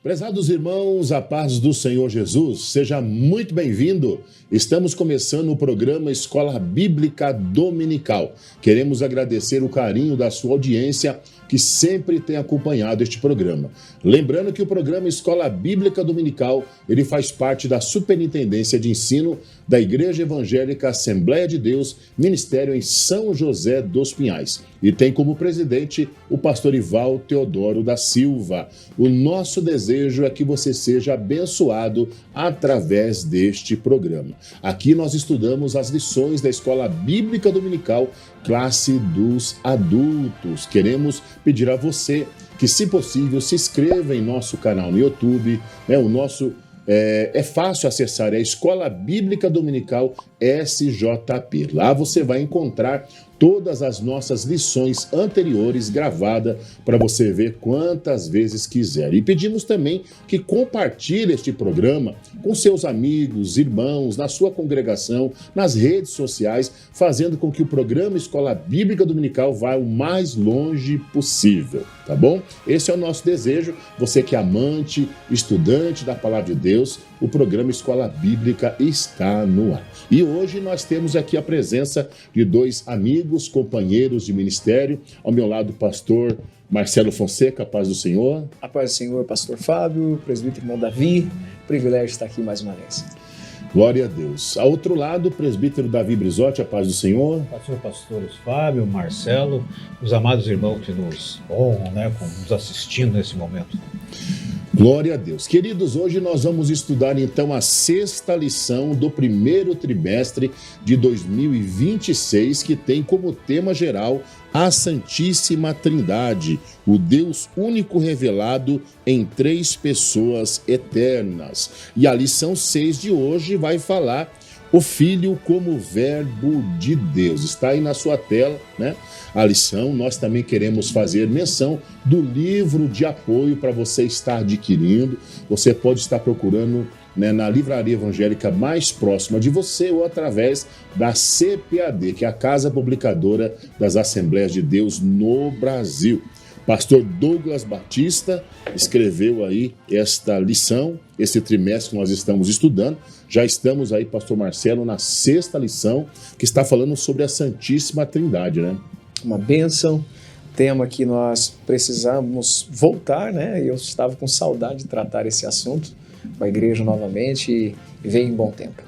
Prezados irmãos, a paz do Senhor Jesus, seja muito bem-vindo. Estamos começando o programa Escola Bíblica Dominical. Queremos agradecer o carinho da sua audiência que sempre tem acompanhado este programa. Lembrando que o programa Escola Bíblica Dominical, ele faz parte da Superintendência de Ensino da Igreja Evangélica Assembleia de Deus, Ministério em São José dos Pinhais. E tem como presidente o pastor Ival Teodoro da Silva. O nosso desejo é que você seja abençoado através deste programa. Aqui nós estudamos as lições da Escola Bíblica Dominical, classe dos adultos. Queremos pedir a você que, se possível, se inscreva em nosso canal no YouTube, É fácil acessar a Escola Bíblica Dominical SJP. Lá você vai encontrar todas as nossas lições anteriores gravadas para você ver quantas vezes quiser. E pedimos também que compartilhe este programa com seus amigos, irmãos, na sua congregação, nas redes sociais, fazendo com que o programa Escola Bíblica Dominical vá o mais longe possível, tá bom? Esse é o nosso desejo. Você que é amante, estudante da Palavra de Deus, o programa Escola Bíblica está no ar. E hoje nós temos aqui a presença de dois amigos, companheiros de ministério. Ao meu lado, o pastor Marcelo Fonseca, a paz do Senhor. A paz do Senhor, pastor Fábio, presbítero irmão Davi. Privilégio estar aqui mais uma vez. Glória a Deus. Ao outro lado, o presbítero Davi Brizotti, a paz do Senhor. Pastores Fábio, Marcelo, os amados irmãos que nos honram, nos assistindo nesse momento. Glória a Deus. Queridos, hoje nós vamos estudar então a 6ª lição do primeiro trimestre de 2026, que tem como tema geral a Santíssima Trindade, o Deus único revelado em 3 pessoas eternas. E a lição 6 de hoje vai falar o Filho como Verbo de Deus. Está aí na sua tela, a lição. Nós também queremos fazer menção do livro de apoio para você estar adquirindo. Você pode estar procurando na livraria evangélica mais próxima de você ou através da CPAD, que é a Casa Publicadora das Assembleias de Deus no Brasil. Pastor Douglas Batista escreveu aí esta lição, esse trimestre que nós estamos estudando. Já estamos aí, pastor Marcelo, na 6ª lição, que está falando sobre a Santíssima Trindade, Uma bênção, tema que nós precisamos voltar, Eu estava com saudade de tratar esse assunto com a igreja novamente e veio em bom tempo.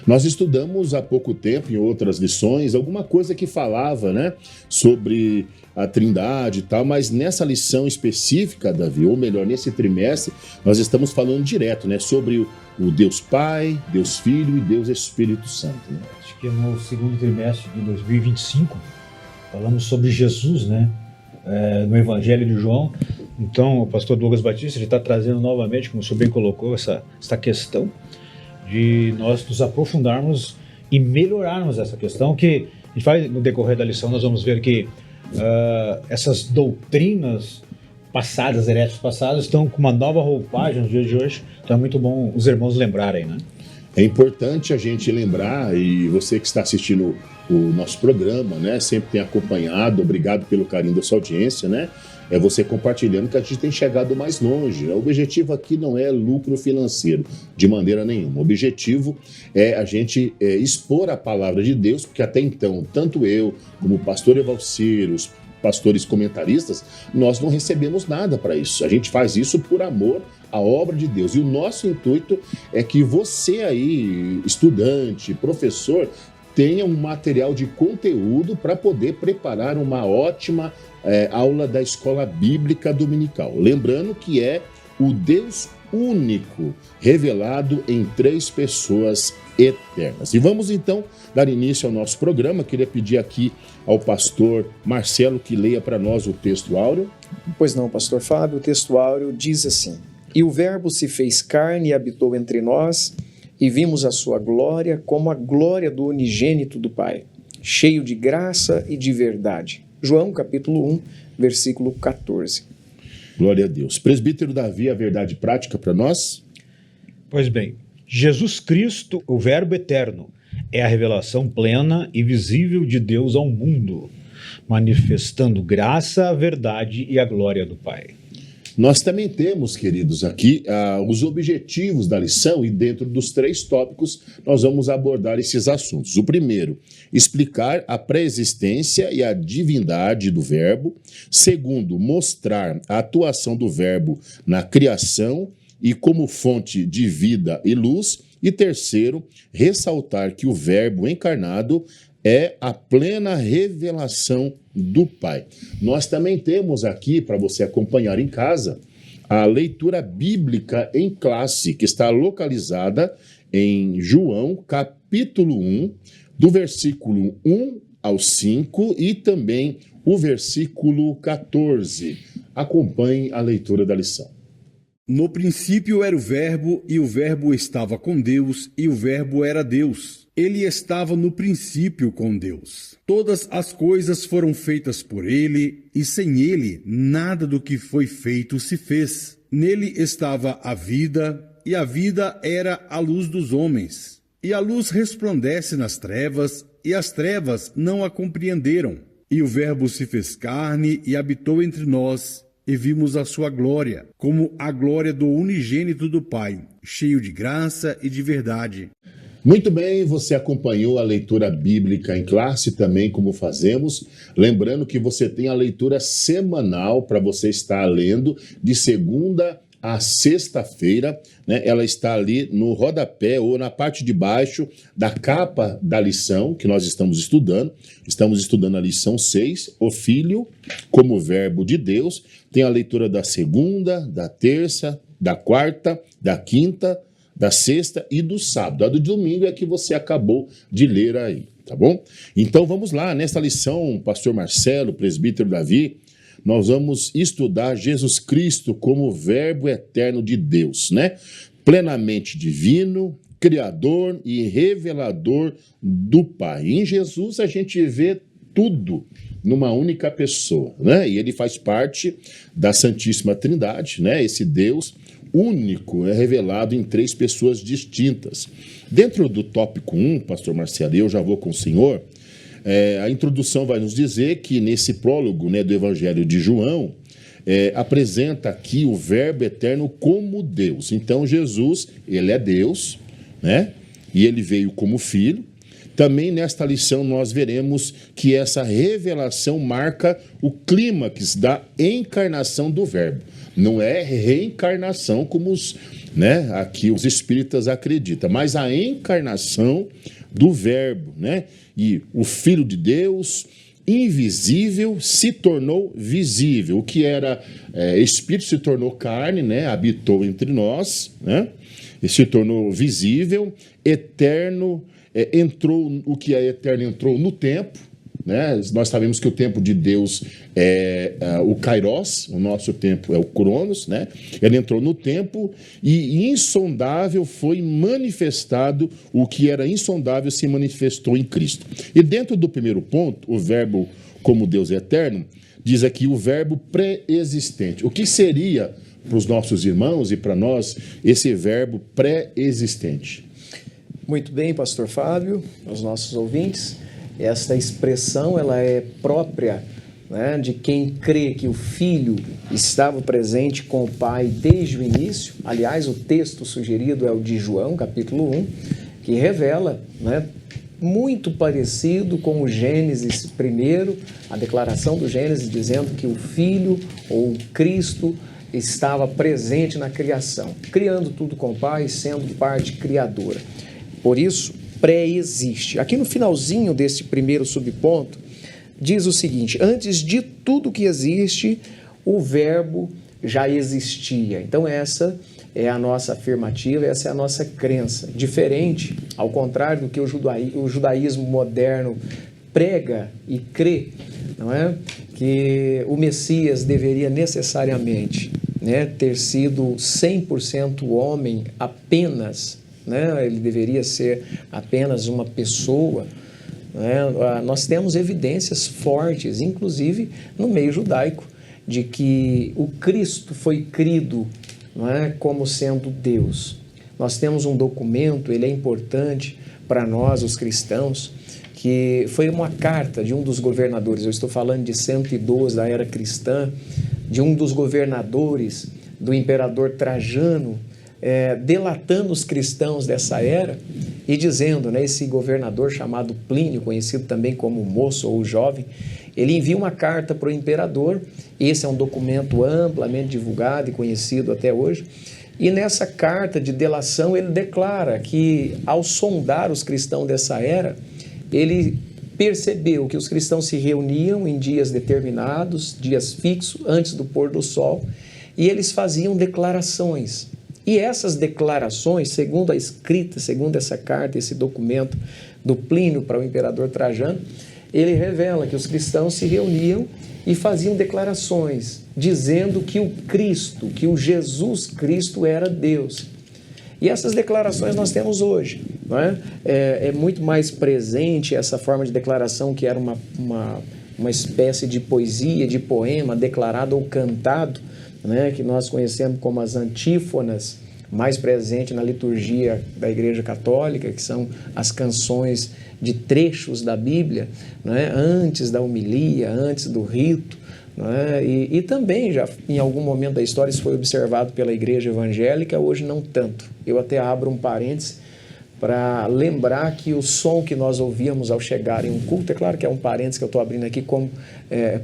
Nós estudamos há pouco tempo, em outras lições, alguma coisa que falava, sobre a Trindade e tal, mas nessa lição específica, Davi, ou melhor, nesse trimestre, nós estamos falando direto, sobre o Deus Pai, Deus Filho e Deus Espírito Santo. Acho que no segundo trimestre de 2025, falamos sobre Jesus, no Evangelho de João. Então, o pastor Douglas Batista está trazendo novamente, como o senhor bem colocou, essa questão de nós nos aprofundarmos e melhorarmos essa questão, que a gente vai, no decorrer da lição, nós vamos ver que essas doutrinas passadas, heréticas passadas, estão com uma nova roupagem nos dias de hoje. Então é muito bom os irmãos lembrarem, É importante a gente lembrar, e você que está assistindo o nosso programa, sempre tem acompanhado, obrigado pelo carinho da sua audiência, É você compartilhando que a gente tem chegado mais longe. O objetivo aqui não é lucro financeiro, de maneira nenhuma. O objetivo é a gente expor a palavra de Deus, porque até então, tanto eu, como o pastor Evalcir, os pastores comentaristas, nós não recebemos nada para isso. A gente faz isso por amor à obra de Deus. E o nosso intuito é que você aí, estudante, professor, tenha um material de conteúdo para poder preparar uma ótima aula da Escola Bíblica Dominical. Lembrando que é o Deus único, revelado em 3 pessoas eternas. E vamos então dar início ao nosso programa. Queria pedir aqui ao pastor Marcelo que leia para nós o texto áureo. Pois não, pastor Fábio, o texto áureo diz assim: E o Verbo se fez carne e habitou entre nós, e vimos a sua glória como a glória do unigênito do Pai, cheio de graça e de verdade. João capítulo 1, versículo 14. Glória a Deus. Presbítero Davi, a verdade prática para nós? Pois bem, Jesus Cristo, o Verbo eterno, é a revelação plena e visível de Deus ao mundo, manifestando graça, a verdade e a glória do Pai. Nós também temos, queridos, aqui os objetivos da lição, e dentro dos 3 tópicos nós vamos abordar esses assuntos. O primeiro, explicar a pré-existência e a divindade do verbo. Segundo, mostrar a atuação do verbo na criação e como fonte de vida e luz. E terceiro, ressaltar que o verbo encarnado é a plena revelação do Pai. Nós também temos aqui, para você acompanhar em casa, a leitura bíblica em classe, que está localizada em João, capítulo 1, do versículo 1 ao 5 e também o versículo 14. Acompanhe a leitura da lição. No princípio era o Verbo, e o Verbo estava com Deus, e o Verbo era Deus. Ele estava no princípio com Deus. Todas as coisas foram feitas por ele, e sem ele nada do que foi feito se fez. Nele estava a vida, e a vida era a luz dos homens. E a luz resplandece nas trevas, e as trevas não a compreenderam. E o Verbo se fez carne e habitou entre nós, e vimos a sua glória, como a glória do unigênito do Pai, cheio de graça e de verdade. Muito bem, você acompanhou a leitura bíblica em classe também, como fazemos. Lembrando que você tem a leitura semanal para você estar lendo de segunda a sexta-feira, né? Ela está ali no rodapé ou na parte de baixo da capa da lição que nós estamos estudando. Estamos estudando a lição 6, o Filho como Verbo de Deus. Tem a leitura da segunda, da terça, da quarta, da quinta, da sexta e do sábado. A do domingo é que você acabou de ler aí, tá bom? Então vamos lá, nesta lição, pastor Marcelo, presbítero Davi, nós vamos estudar Jesus Cristo como Verbo eterno de Deus, né? Plenamente divino, criador e revelador do Pai. Em Jesus a gente vê tudo numa única pessoa, né? E ele faz parte da Santíssima Trindade, né? Esse Deus único é revelado em 3 pessoas distintas. Dentro do tópico 1, pastor Marcelo, eu já vou com o senhor, a introdução vai nos dizer que nesse prólogo, né, do Evangelho de João, apresenta aqui o Verbo eterno como Deus. Então Jesus, ele é Deus, né? E ele veio como Filho. Também nesta lição nós veremos que essa revelação marca o clímax da encarnação do Verbo. Não é reencarnação como aqui os espíritas acreditam, mas a encarnação do Verbo, né? E o Filho de Deus, invisível, se tornou visível. O que era espírito se tornou carne, né? Habitou entre nós, né? E se tornou visível, eterno, o que é eterno entrou no tempo, né? Nós sabemos que o tempo de Deus é o Kairos, o nosso tempo é o Cronos, né? Ele entrou no tempo e insondável foi manifestado, o que era insondável se manifestou em Cristo. E dentro do primeiro ponto, o Verbo como Deus eterno, diz aqui o Verbo pré-existente. O que seria para os nossos irmãos e para nós esse Verbo pré-existente? Muito bem, pastor Fábio, aos nossos ouvintes, esta expressão ela é própria, né, de quem crê que o Filho estava presente com o Pai desde o início. Aliás, o texto sugerido é o de João, capítulo 1, que revela, né, muito parecido com o Gênesis primeiro, a declaração do Gênesis dizendo que o Filho ou Cristo estava presente na criação, criando tudo com o Pai, sendo parte criadora. Por isso, pré-existe. Aqui no finalzinho desse primeiro subponto, diz o seguinte: antes de tudo que existe, o Verbo já existia. Então essa é a nossa afirmativa, essa é a nossa crença. Diferente, ao contrário do que o judaísmo moderno prega e crê, não é? Que o Messias deveria necessariamente, né, ter sido 100% homem apenas, né? Ele deveria ser apenas uma pessoa, né? Nós temos evidências fortes, inclusive no meio judaico, de que o Cristo foi crido, não é, como sendo Deus. Nós temos um documento, ele é importante para nós, os cristãos, que foi uma carta de um dos governadores, eu estou falando de 112 da era cristã, de um dos governadores do imperador Trajano, delatando os cristãos dessa era e dizendo, né, esse governador chamado Plínio, conhecido também como moço ou jovem, ele envia uma carta para o imperador. Esse é um documento amplamente divulgado e conhecido até hoje. E nessa carta de delação ele declara que, ao sondar os cristãos dessa era, ele percebeu que os cristãos se reuniam em dias determinados, dias fixos, antes do pôr do sol, e eles faziam declarações. E essas declarações, segundo a escrita, segundo essa carta, esse documento do Plínio para o imperador Trajano, ele revela que os cristãos se reuniam e faziam declarações, dizendo que o Cristo, que o Jesus Cristo era Deus. E essas declarações nós temos hoje, não é? É muito mais presente essa forma de declaração, que era uma espécie de poesia, de poema declarado ou cantado, né, que nós conhecemos como as antífonas, mais presente na liturgia da Igreja Católica, que são as canções de trechos da Bíblia, né, antes da homilia, antes do rito, né, e também já em algum momento da história isso foi observado pela Igreja Evangélica, hoje não tanto. Eu até abro um parêntese para lembrar que o som que nós ouvíamos ao chegar em um culto, é claro que é um parênteses que eu estou abrindo aqui como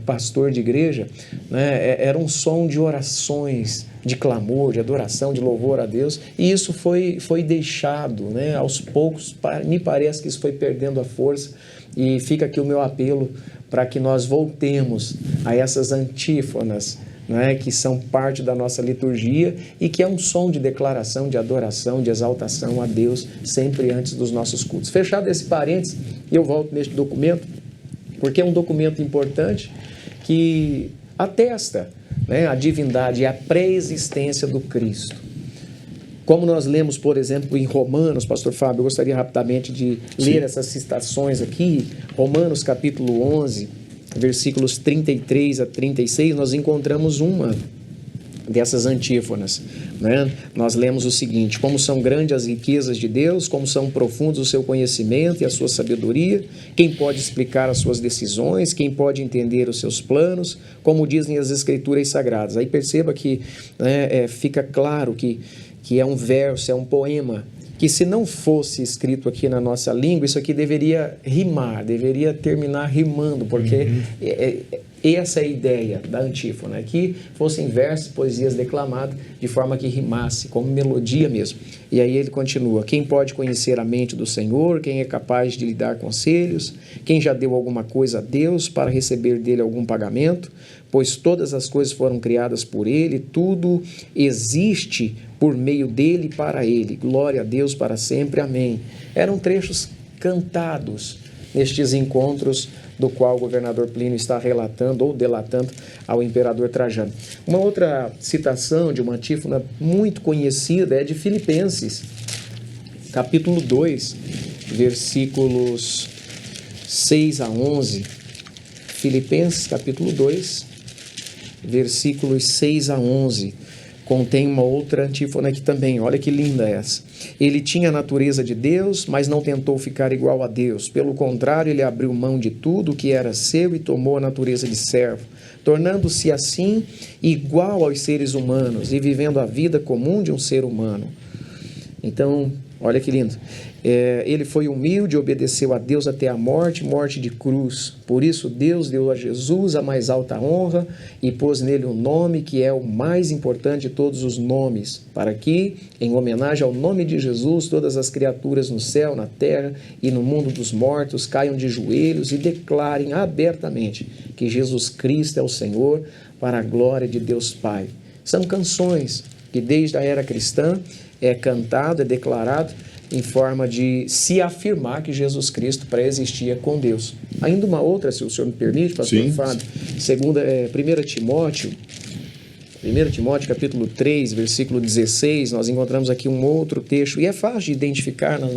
pastor de igreja, né, era um som de orações, de clamor, de adoração, de louvor a Deus, e isso foi deixado, né, aos poucos. Me parece que isso foi perdendo a força, e fica aqui o meu apelo para que nós voltemos a essas antífonas, né, que são parte da nossa liturgia e que é um som de declaração, de adoração, de exaltação a Deus, sempre antes dos nossos cultos. Fechado esse parênteses, eu volto neste documento, porque é um documento importante que atesta, né, a divindade e a pré-existência do Cristo. Como nós lemos, por exemplo, em Romanos, pastor Fábio, eu gostaria rapidamente de ler essas citações aqui. Romanos capítulo 11, versículos 33 a 36, nós encontramos uma dessas antífonas, né? Nós lemos o seguinte: como são grandes as riquezas de Deus, como são profundos o seu conhecimento e a sua sabedoria, quem pode explicar as suas decisões, quem pode entender os seus planos, como dizem as Escrituras Sagradas. Aí perceba que, né, fica claro que é um verso, é um poema, que se não fosse escrito aqui na nossa língua, isso aqui deveria rimar, deveria terminar rimando, porque essa é a ideia da antífona, que fossem versos, poesias declamadas de forma que rimasse, como melodia mesmo. E aí ele continua: quem pode conhecer a mente do Senhor, quem é capaz de lhe dar conselhos, quem já deu alguma coisa a Deus para receber dele algum pagamento, pois todas as coisas foram criadas por ele, tudo existe por meio dele e para ele. Glória a Deus para sempre. Amém. Eram trechos cantados nestes encontros do qual o governador Plínio está relatando ou delatando ao imperador Trajano. Uma outra citação de uma antífona muito conhecida é de Filipenses, capítulo 2, versículos 6 a 11. Filipenses, capítulo 2, versículos 6 a 11. Contém uma outra antífona aqui também, olha que linda essa. Ele tinha a natureza de Deus, mas não tentou ficar igual a Deus. Pelo contrário, ele abriu mão de tudo que era seu e tomou a natureza de servo, tornando-se assim igual aos seres humanos e vivendo a vida comum de um ser humano. Então, olha que lindo. Ele foi humilde, obedeceu a Deus até a morte, morte de cruz. Por isso Deus deu a Jesus a mais alta honra e pôs nele um nome que é o mais importante de todos os nomes, para que, em homenagem ao nome de Jesus, todas as criaturas no céu, na terra e no mundo dos mortos caiam de joelhos e declarem abertamente que Jesus Cristo é o Senhor, para a glória de Deus Pai. São canções que desde a era cristã é cantado, é declarado em forma de se afirmar que Jesus Cristo pré-existia com Deus. Ainda uma outra, se o senhor me permite, pastor Fábio, 1 Timóteo capítulo 3, versículo 16, nós encontramos aqui um outro texto, e é fácil de identificar na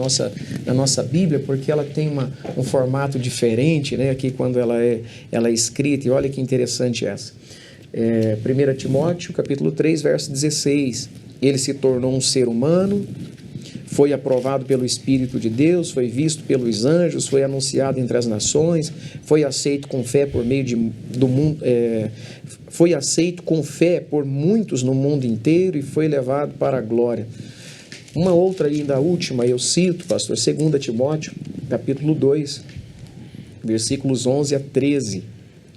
nossa Bíblia, porque ela tem um formato diferente, né, aqui quando ela é escrita, e olha que interessante essa. 1 Timóteo capítulo 3, verso 16, ele se tornou um ser humano, foi aprovado pelo Espírito de Deus, foi visto pelos anjos, foi anunciado entre as nações, foi aceito com fé por meio do mundo, foi aceito com fé por muitos no mundo inteiro e foi levado para a glória. Uma outra ainda, a última, eu cito, pastor, 2 Timóteo, capítulo 2, versículos 11 a 13.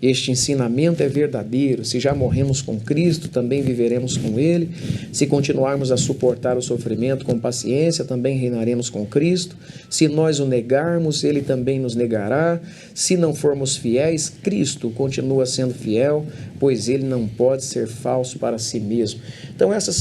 Este ensinamento é verdadeiro. Se já morremos com Cristo, também viveremos com Ele. Se continuarmos a suportar o sofrimento com paciência, também reinaremos com Cristo. Se nós o negarmos, Ele também nos negará. Se não formos fiéis, Cristo continua sendo fiel, pois Ele não pode ser falso para si mesmo. Então essas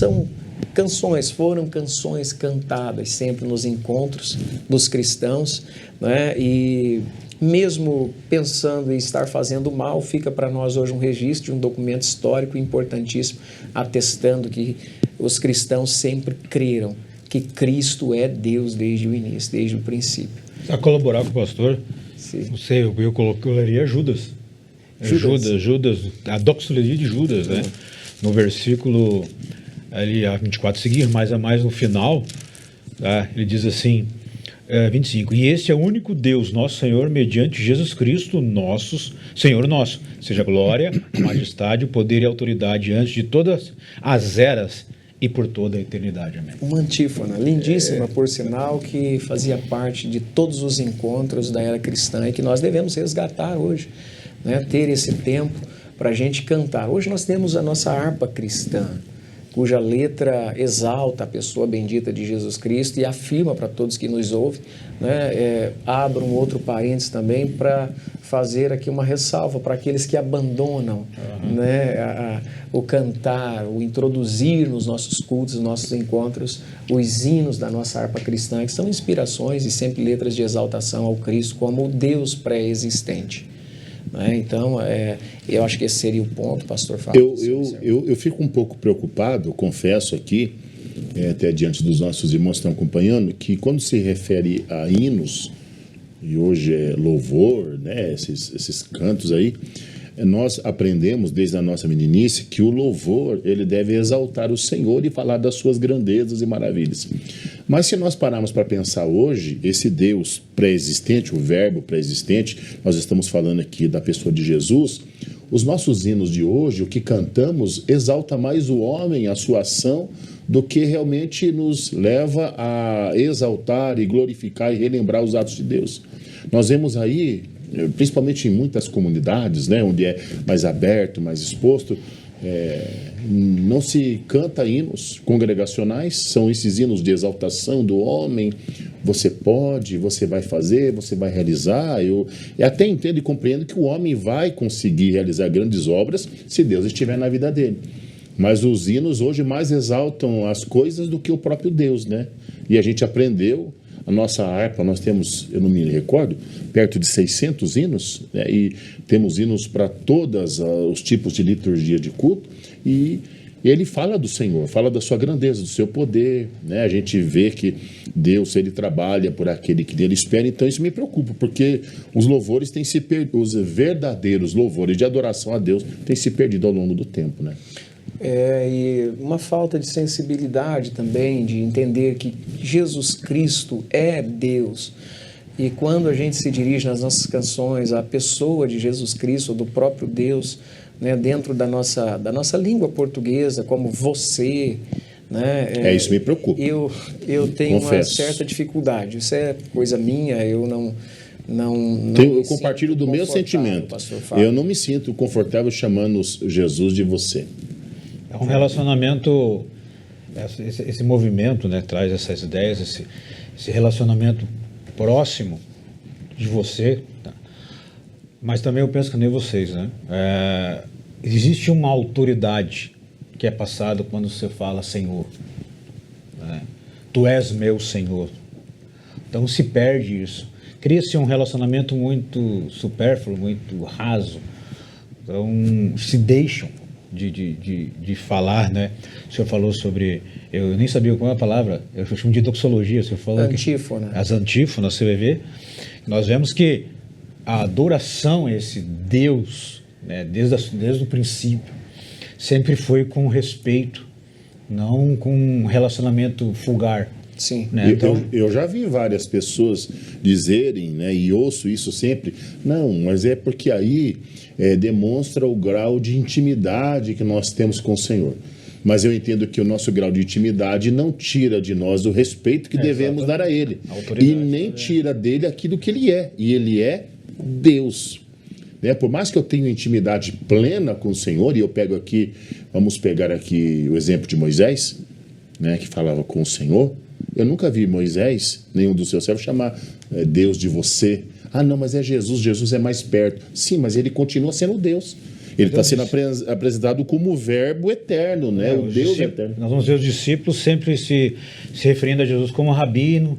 foram canções cantadas sempre nos encontros dos cristãos, né? E mesmo pensando em estar fazendo mal, fica para nós hoje um registro de um documento histórico importantíssimo, atestando que os cristãos sempre creram que Cristo é Deus desde o início, desde o princípio. A colaborar com o pastor, Sim. não sei, eu colocaria Judas, a doxologia de Judas, né? No versículo ali, a 24 seguir, mais a mais no final, tá? Ele diz assim, 25, e este é o único Deus, nosso Senhor, mediante Jesus Cristo, Senhor nosso, seja a glória, a majestade, o poder e a autoridade antes de todas as eras e por toda a eternidade. Amém. Uma antífona lindíssima, por sinal, que fazia parte de todos os encontros da era cristã e que nós devemos resgatar hoje, né? Ter esse tempo para a gente cantar. Hoje nós temos a nossa harpa cristã, cuja letra exalta a pessoa bendita de Jesus Cristo e afirma para todos que nos ouvem, né? Abro um outro parênteses também para fazer aqui uma ressalva para aqueles que abandonam, né? O cantar, o introduzir nos nossos cultos, nos nossos encontros, os hinos da nossa harpa cristã, que são inspirações e sempre letras de exaltação ao Cristo como o Deus pré-existente. Então, eu acho que esse seria o ponto, pastor Fábio. Eu fico um pouco preocupado, confesso aqui, até diante dos nossos irmãos que estão acompanhando, que quando se refere a hinos, e hoje é louvor, né, esses cantos aí, nós aprendemos desde a nossa meninice que o louvor, ele deve exaltar o Senhor e falar das suas grandezas e maravilhas. Mas se nós pararmos para pensar hoje, esse Deus pré-existente, o verbo pré-existente, nós estamos falando aqui da pessoa de Jesus, os nossos hinos de hoje, o que cantamos, exalta mais o homem, a sua ação, do que realmente nos leva a exaltar e glorificar e relembrar os atos de Deus. Nós vemos aí, principalmente em muitas comunidades, né, onde é mais aberto, mais exposto, não se canta hinos congregacionais, são esses hinos de exaltação do homem. Você pode, você vai fazer, você vai realizar. Eu até entendo e compreendo que o homem vai conseguir realizar grandes obras se Deus estiver na vida dele. Mas os hinos hoje mais exaltam as coisas do que o próprio Deus, né? E a gente aprendeu. A nossa harpa, nós temos, eu não me recordo, perto de 600 hinos, né? E temos hinos para todos os tipos de liturgia de culto, e ele fala do Senhor, fala da sua grandeza, do seu poder, né? A gente vê que Deus, ele trabalha por aquele que dele espera, então isso me preocupa, porque os louvores têm se perdido, os verdadeiros louvores de adoração a Deus têm se perdido ao longo do tempo, né? E uma falta de sensibilidade também, de entender que Jesus Cristo é Deus. E quando a gente se dirige nas nossas canções à pessoa de Jesus Cristo, do próprio Deus, né, dentro da nossa língua portuguesa, como você, né? Isso me preocupa. Eu tenho uma certa dificuldade. Isso é coisa minha, eu não eu compartilho do meu sentimento. Eu não me sinto confortável chamando Jesus de você. É um relacionamento, esse movimento, né, traz essas ideias, esse relacionamento próximo de você, tá? Mas também eu penso que nem vocês, né? Existe uma autoridade que é passada quando você fala Senhor, né? Tu és meu Senhor. Então se perde isso. Cria-se um relacionamento muito supérfluo, muito raso. Então se deixam de falar, né? O senhor falou sobre, eu nem sabia qual é a palavra, eu chamo de doxologia, o senhor falou antífona. As antífonas, você vai ver, nós vemos que a adoração a esse Deus, né, desde o princípio, sempre foi com respeito, não com um relacionamento vulgar. Sim. Né? Então, Eu já vi várias pessoas dizerem, né, e ouço isso sempre, não, mas é porque aí demonstra o grau de intimidade que nós temos com o Senhor. Mas eu entendo que o nosso grau de intimidade não tira de nós o respeito que devemos dar a Ele. E nem tira dele aquilo que Ele é. E Ele é Deus. Né? Por mais que eu tenha intimidade plena com o Senhor, e eu pego aqui, vamos pegar aqui o exemplo de Moisés, né, que falava com o Senhor, eu nunca vi Moisés, nenhum dos seus servos, chamar Deus de você. Ah, não, mas é Jesus, Jesus é mais perto. Sim, mas ele continua sendo Deus. Ele está sendo apresentado como o Verbo eterno, né? O Deus eterno. Nós vamos ver os discípulos sempre se referindo a Jesus como Rabino,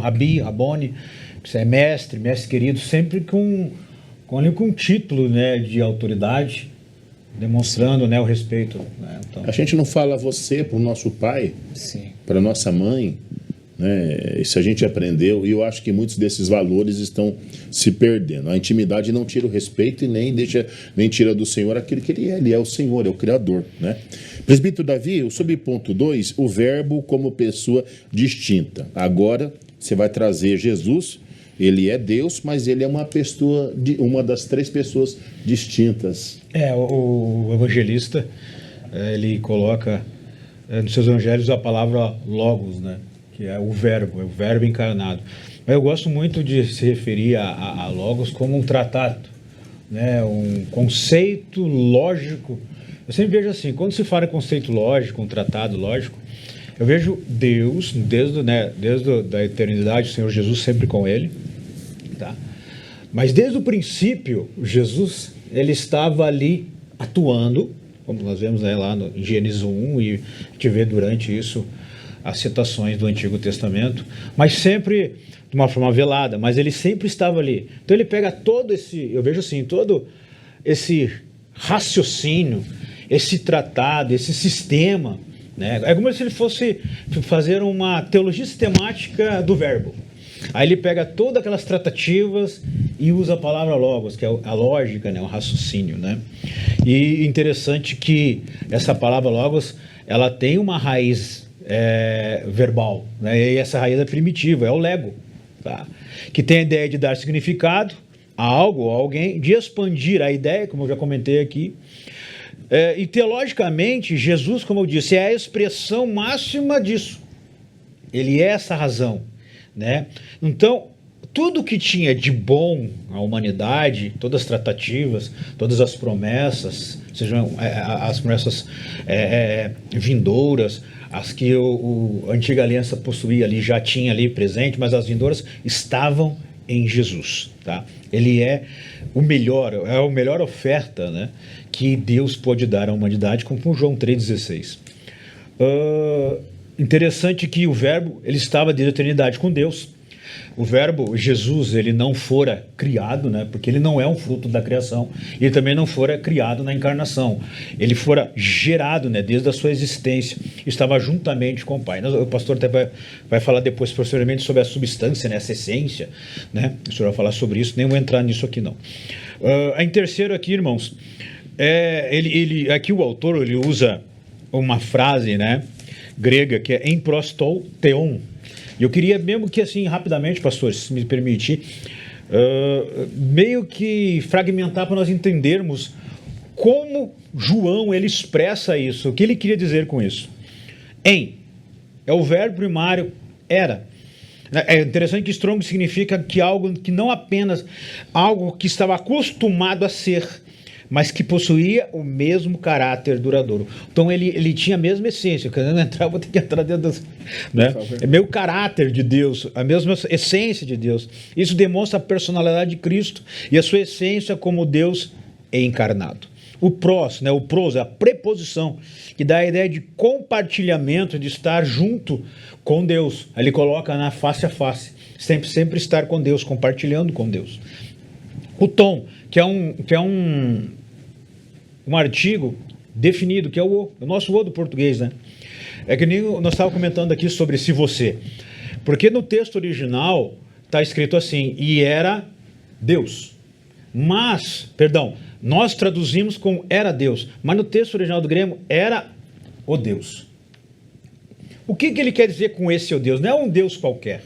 Rabi, Rabone, que é mestre querido, sempre com um título, né, de autoridade, demonstrando, né, o respeito. Né? Então, a gente não fala você para o nosso pai, para a nossa mãe, né? Isso a gente aprendeu, e eu acho que muitos desses valores estão se perdendo. A intimidade não tira o respeito e nem tira do Senhor aquilo que Ele é o Senhor, é o Criador, né? Presbítero Davi, o subponto 2, o verbo como pessoa distinta. Agora você vai trazer Jesus, ele é Deus, mas ele é uma das três pessoas distintas. O evangelista, ele coloca nos seus evangelhos a palavra logos, né? Que é o verbo encarnado. Mas eu gosto muito de se referir a logos como um tratado, né? Um conceito lógico. Eu sempre vejo assim, quando se fala em conceito lógico, um tratado lógico, eu vejo Deus, desde a eternidade, o Senhor Jesus sempre com ele, tá? Mas desde o princípio, Jesus, ele estava ali atuando, como nós vemos, né, lá em Gênesis 1, e a gente vê durante isso as citações do Antigo Testamento, mas sempre de uma forma velada, mas ele sempre estava ali. Então ele pega todo esse raciocínio, esse tratado, esse sistema, né? É como se ele fosse fazer uma teologia sistemática do verbo. Aí ele pega todas aquelas tratativas e usa a palavra logos, que é a lógica, né? O raciocínio, né? E interessante que essa palavra logos, ela tem uma raiz verbal, né? E essa raiz é primitiva, é o lego, tá? Que tem a ideia de dar significado a algo ou a alguém, de expandir a ideia, como eu já comentei aqui. E teologicamente, Jesus, como eu disse, é a expressão máxima disso. Ele é essa razão, né? Então, tudo que tinha de bom a humanidade, todas as tratativas, todas as promessas, sejam as promessas vindouras, as que a antiga aliança possuía ali, já tinha ali presente, mas as vindouras estavam em Jesus, tá? Ele é a melhor oferta, né, que Deus pode dar à humanidade, como João 3,16. Interessante que o verbo, ele estava desde a eternidade com Deus. O verbo, Jesus, ele não fora criado, né, porque ele não é um fruto da criação. Ele também não fora criado na encarnação. Ele fora gerado, né, desde a sua existência. Estava juntamente com o Pai. O pastor até vai falar depois, posteriormente, sobre a substância, né, essa essência, né? O senhor vai falar sobre isso, nem vou entrar nisso aqui, não. Em terceiro aqui, irmãos, aqui o autor, ele usa uma frase, né, grega, que é emprostou theon. E eu queria mesmo que, assim, rapidamente, pastor, se me permitir, meio que fragmentar para nós entendermos como João, ele expressa isso, o que ele queria dizer com isso. É o verbo primário, era. É interessante que Strong significa que algo que não apenas algo que estava acostumado a ser, mas que possuía o mesmo caráter duradouro. Então ele tinha a mesma essência. Quando eu entrar, eu vou ter que entrar dentro né? É meio caráter de Deus, a mesma essência de Deus. Isso demonstra a personalidade de Cristo e a sua essência como Deus encarnado. O pros, né? O pros é a preposição, que dá a ideia de compartilhamento, de estar junto com Deus. Ele coloca na face a face, sempre estar com Deus, compartilhando com Deus. O tom, que é um artigo definido, que é o nosso o do português, né? É que nem nós estávamos comentando aqui sobre se você. Porque no texto original está escrito assim, e era Deus. Nós traduzimos como era Deus, mas no texto original do grego era o Deus. O que ele quer dizer com esse o Deus? Não é um Deus qualquer.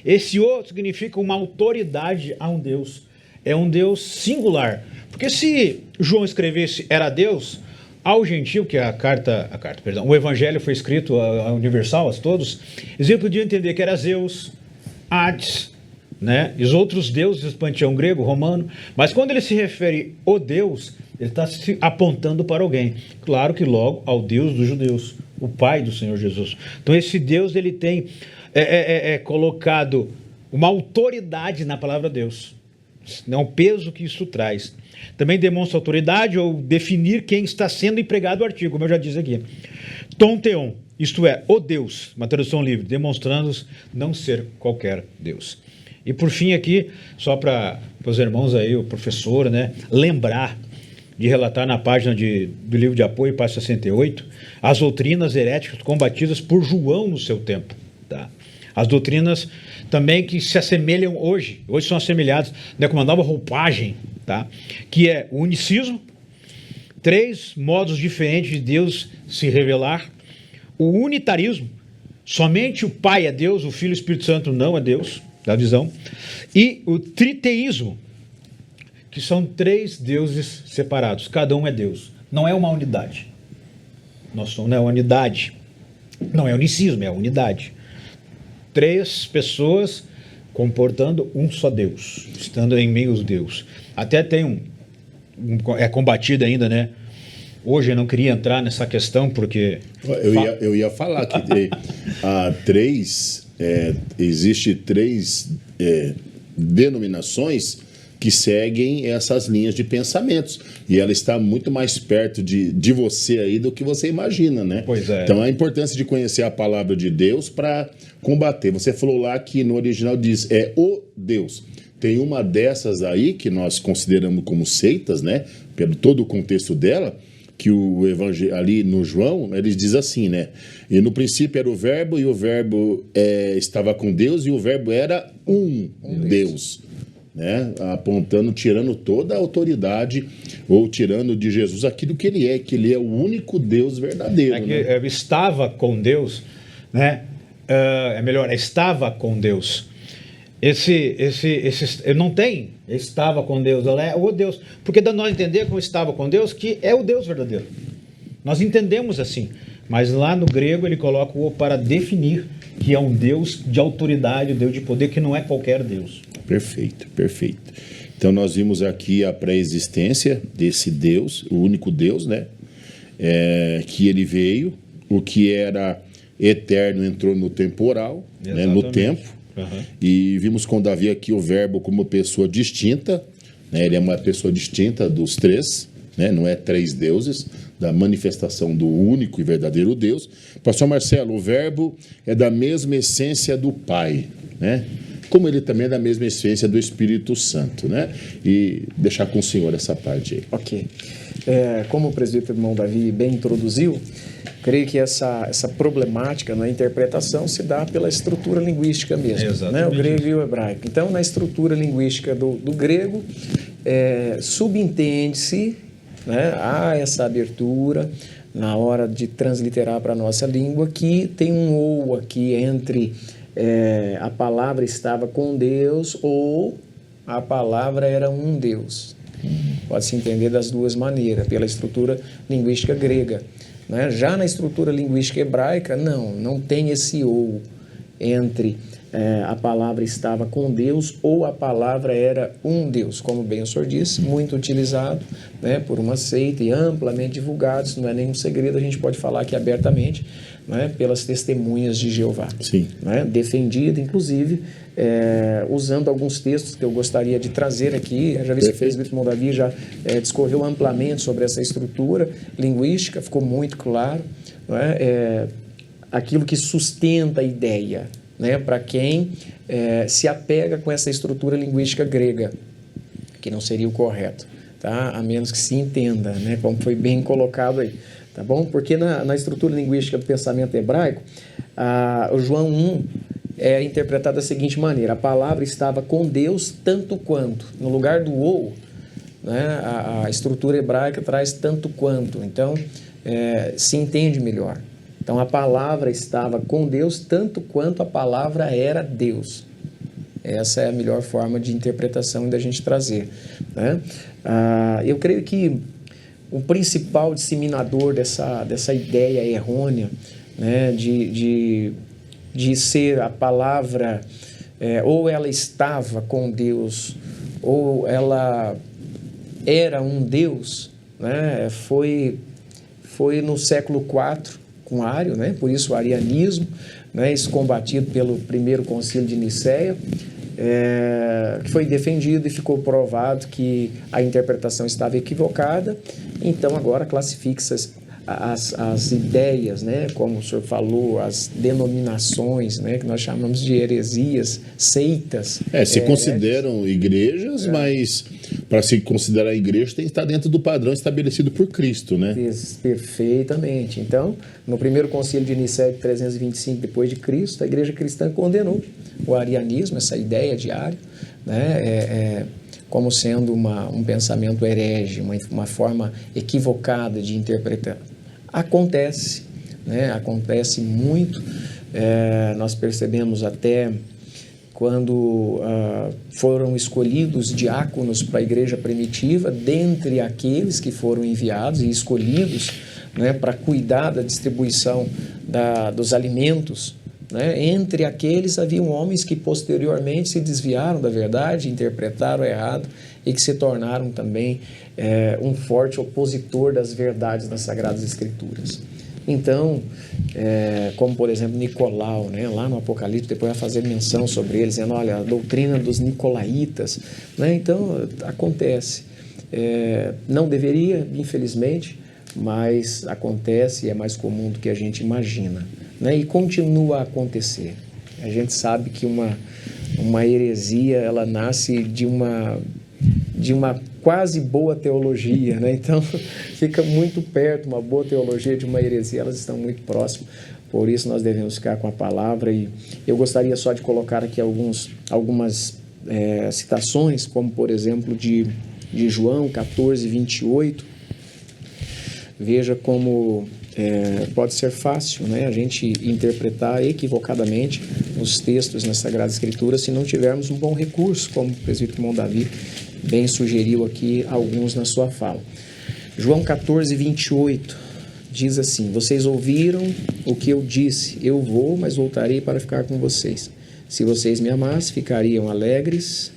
Esse o significa uma autoridade a um Deus. É um Deus singular. Porque se João escrevesse era Deus, ao gentil, que é o evangelho foi escrito a universal, a todos, eles podiam entender que era Zeus, Hades, né? E os outros deuses do panteão grego, romano. Mas quando ele se refere ao Deus, ele está se apontando para alguém. Claro que logo ao Deus dos judeus, o Pai do Senhor Jesus. Então esse Deus, ele tem colocado uma autoridade na palavra Deus. Não o peso que isso traz. Também demonstra autoridade ou definir quem está sendo empregado o artigo, como eu já disse aqui. Ton theon, isto é, o Deus, uma tradução livre, demonstrando não ser qualquer Deus. E por fim aqui, só para os irmãos aí, o professor, né, lembrar de relatar na página do livro de apoio, página 68, as doutrinas heréticas combatidas por João no seu tempo. Tá? As doutrinas também que se assemelham hoje são assemelhadas, né, com uma nova roupagem, tá? Que é o unicismo, 3 modos diferentes de Deus se revelar, o unitarismo, somente o Pai é Deus, o Filho e o Espírito Santo não é Deus, da visão, e o triteísmo, que são 3 deuses separados, cada um é Deus, não é uma unidade. Nós somos, não é uma unidade, não é unicismo, é a unidade. 3 pessoas comportando um só Deus, estando em meio aos Deus. Até tem é combatido ainda, né? Hoje eu não queria entrar nessa questão porque... Eu ia falar que existe 3 denominações que seguem essas linhas de pensamentos. E ela está muito mais perto de você aí do que você imagina, né? Pois é. Então, a importância de conhecer a palavra de Deus para combater. Você falou lá que no original diz, o Deus. Tem uma dessas aí que nós consideramos como seitas, né? Pelo todo o contexto dela, que o evangelho ali no João, ele diz assim, né? E no princípio era o verbo, e o verbo estava com Deus, e o verbo era um Deus. Né? Apontando, tirando toda a autoridade, ou tirando de Jesus aquilo que ele é o único Deus verdadeiro. Estava com Deus, né? Estava com Deus. Não tem estava com Deus, ela é o Deus. Porque dá nós entender como estava com Deus, que é o Deus verdadeiro. Nós entendemos assim. Mas lá no grego ele coloca o para definir que é um Deus de autoridade, um Deus de poder, que não é qualquer Deus. Perfeito, perfeito. Então nós vimos aqui a pré-existência desse Deus, o único Deus, né? Que ele veio, o que era eterno entrou no temporal, né? No tempo. Uhum. E vimos com Davi aqui o verbo como pessoa distinta, né? Ele é uma pessoa distinta dos 3, né? Não é 3 deuses, da manifestação do único e verdadeiro Deus. Pastor Marcelo, o verbo é da mesma essência do Pai, né? Como ele também é da mesma essência do Espírito Santo, né? E deixar com o senhor essa parte aí. Ok. Como o presbítero irmão Davi bem introduziu, creio que essa problemática na interpretação se dá pela estrutura linguística mesmo, né? O grego e o hebraico. Então, na estrutura linguística do grego, subentende-se, né, há essa abertura na hora de transliterar para a nossa língua, que tem um ou aqui entre a palavra estava com Deus ou a palavra era um Deus. Pode-se entender das duas maneiras, pela estrutura linguística grega, né? Já na estrutura linguística hebraica, não tem esse ou entre a palavra estava com Deus ou a palavra era um Deus, como bem o senhor disse, muito utilizado, né, por uma seita e amplamente divulgado. Isso não é nenhum segredo, a gente pode falar aqui abertamente, né, pelas testemunhas de Jeová. Sim. Né, defendida, inclusive, usando alguns textos que eu gostaria de trazer aqui. Já vi que o presbítero Davi já discorreu amplamente sobre essa estrutura linguística, ficou muito claro, né, aquilo que sustenta a ideia, né, para quem se apega com essa estrutura linguística grega, que não seria o correto, tá? A menos que se entenda, né, como foi bem colocado aí, tá bom? Porque na estrutura linguística do pensamento hebraico, o João 1 é interpretado da seguinte maneira: a palavra estava com Deus tanto quanto. No lugar do ou, né, a estrutura hebraica traz tanto quanto. Então, se entende melhor. Então a palavra estava com Deus tanto quanto a palavra era Deus. Essa é a melhor forma de interpretação da gente trazer, né? Eu creio que o principal disseminador dessa ideia errônea, né, de ser a palavra, ou ela estava com Deus, ou ela era um Deus, né, foi no século IV com Ário, né, por isso o arianismo, né, isso combatido pelo primeiro concílio de Nicéia, que foi defendido e ficou provado que a interpretação estava equivocada. Então agora classifica-se as ideias, né, como o senhor falou, as denominações, né, que nós chamamos de heresias, seitas. Se consideram igrejas, mas para se considerar igreja tem que estar dentro do padrão estabelecido por Cristo, né? Perfeitamente. Então, no primeiro concílio de Nicéia de 325 depois de Cristo, a igreja cristã condenou o arianismo, essa ideia de Ário, né, como sendo um pensamento herege, uma forma equivocada de interpretar. Acontece, né? Acontece muito. Nós percebemos até quando foram escolhidos diáconos para a igreja primitiva, dentre aqueles que foram enviados e escolhidos, né, para cuidar da distribuição dos alimentos, né? Entre aqueles haviam homens que posteriormente se desviaram da verdade, interpretaram errado e que se tornaram também um forte opositor das verdades das Sagradas Escrituras. Então, como por exemplo Nicolau, né, lá no Apocalipse, depois vai fazer menção sobre eles, dizendo, olha, a doutrina dos nicolaítas, né? Então, acontece. Não deveria, infelizmente, mas acontece e é mais comum do que a gente imagina, né? E continua a acontecer. A gente sabe que uma heresia, ela nasce de uma quase boa teologia, né? Então fica muito perto, uma boa teologia de uma heresia, elas estão muito próximas. Por isso nós devemos ficar com a palavra. E eu gostaria só de colocar aqui algumas citações, como por exemplo de João 14, 28. Veja como pode ser fácil, né, a gente interpretar equivocadamente os textos nas Sagradas Escrituras se não tivermos um bom recurso, como o presbítero irmão Davi bem sugeriu aqui alguns na sua fala. João 14, 28 diz assim: vocês ouviram o que eu disse, eu vou, mas voltarei para ficar com vocês. Se vocês me amassem, ficariam alegres,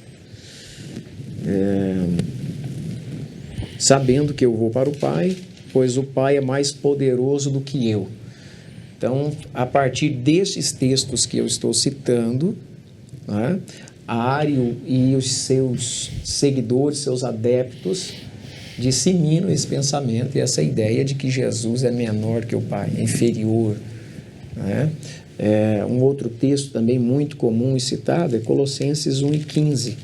sabendo que eu vou para o Pai, pois o Pai é mais poderoso do que eu. Então, a partir destes textos que eu estou citando, né, Ário e os seus seguidores, seus adeptos, disseminam esse pensamento e essa ideia de que Jesus é menor que o Pai, é inferior, né? Um outro texto também muito comum e citado é Colossenses 1:15.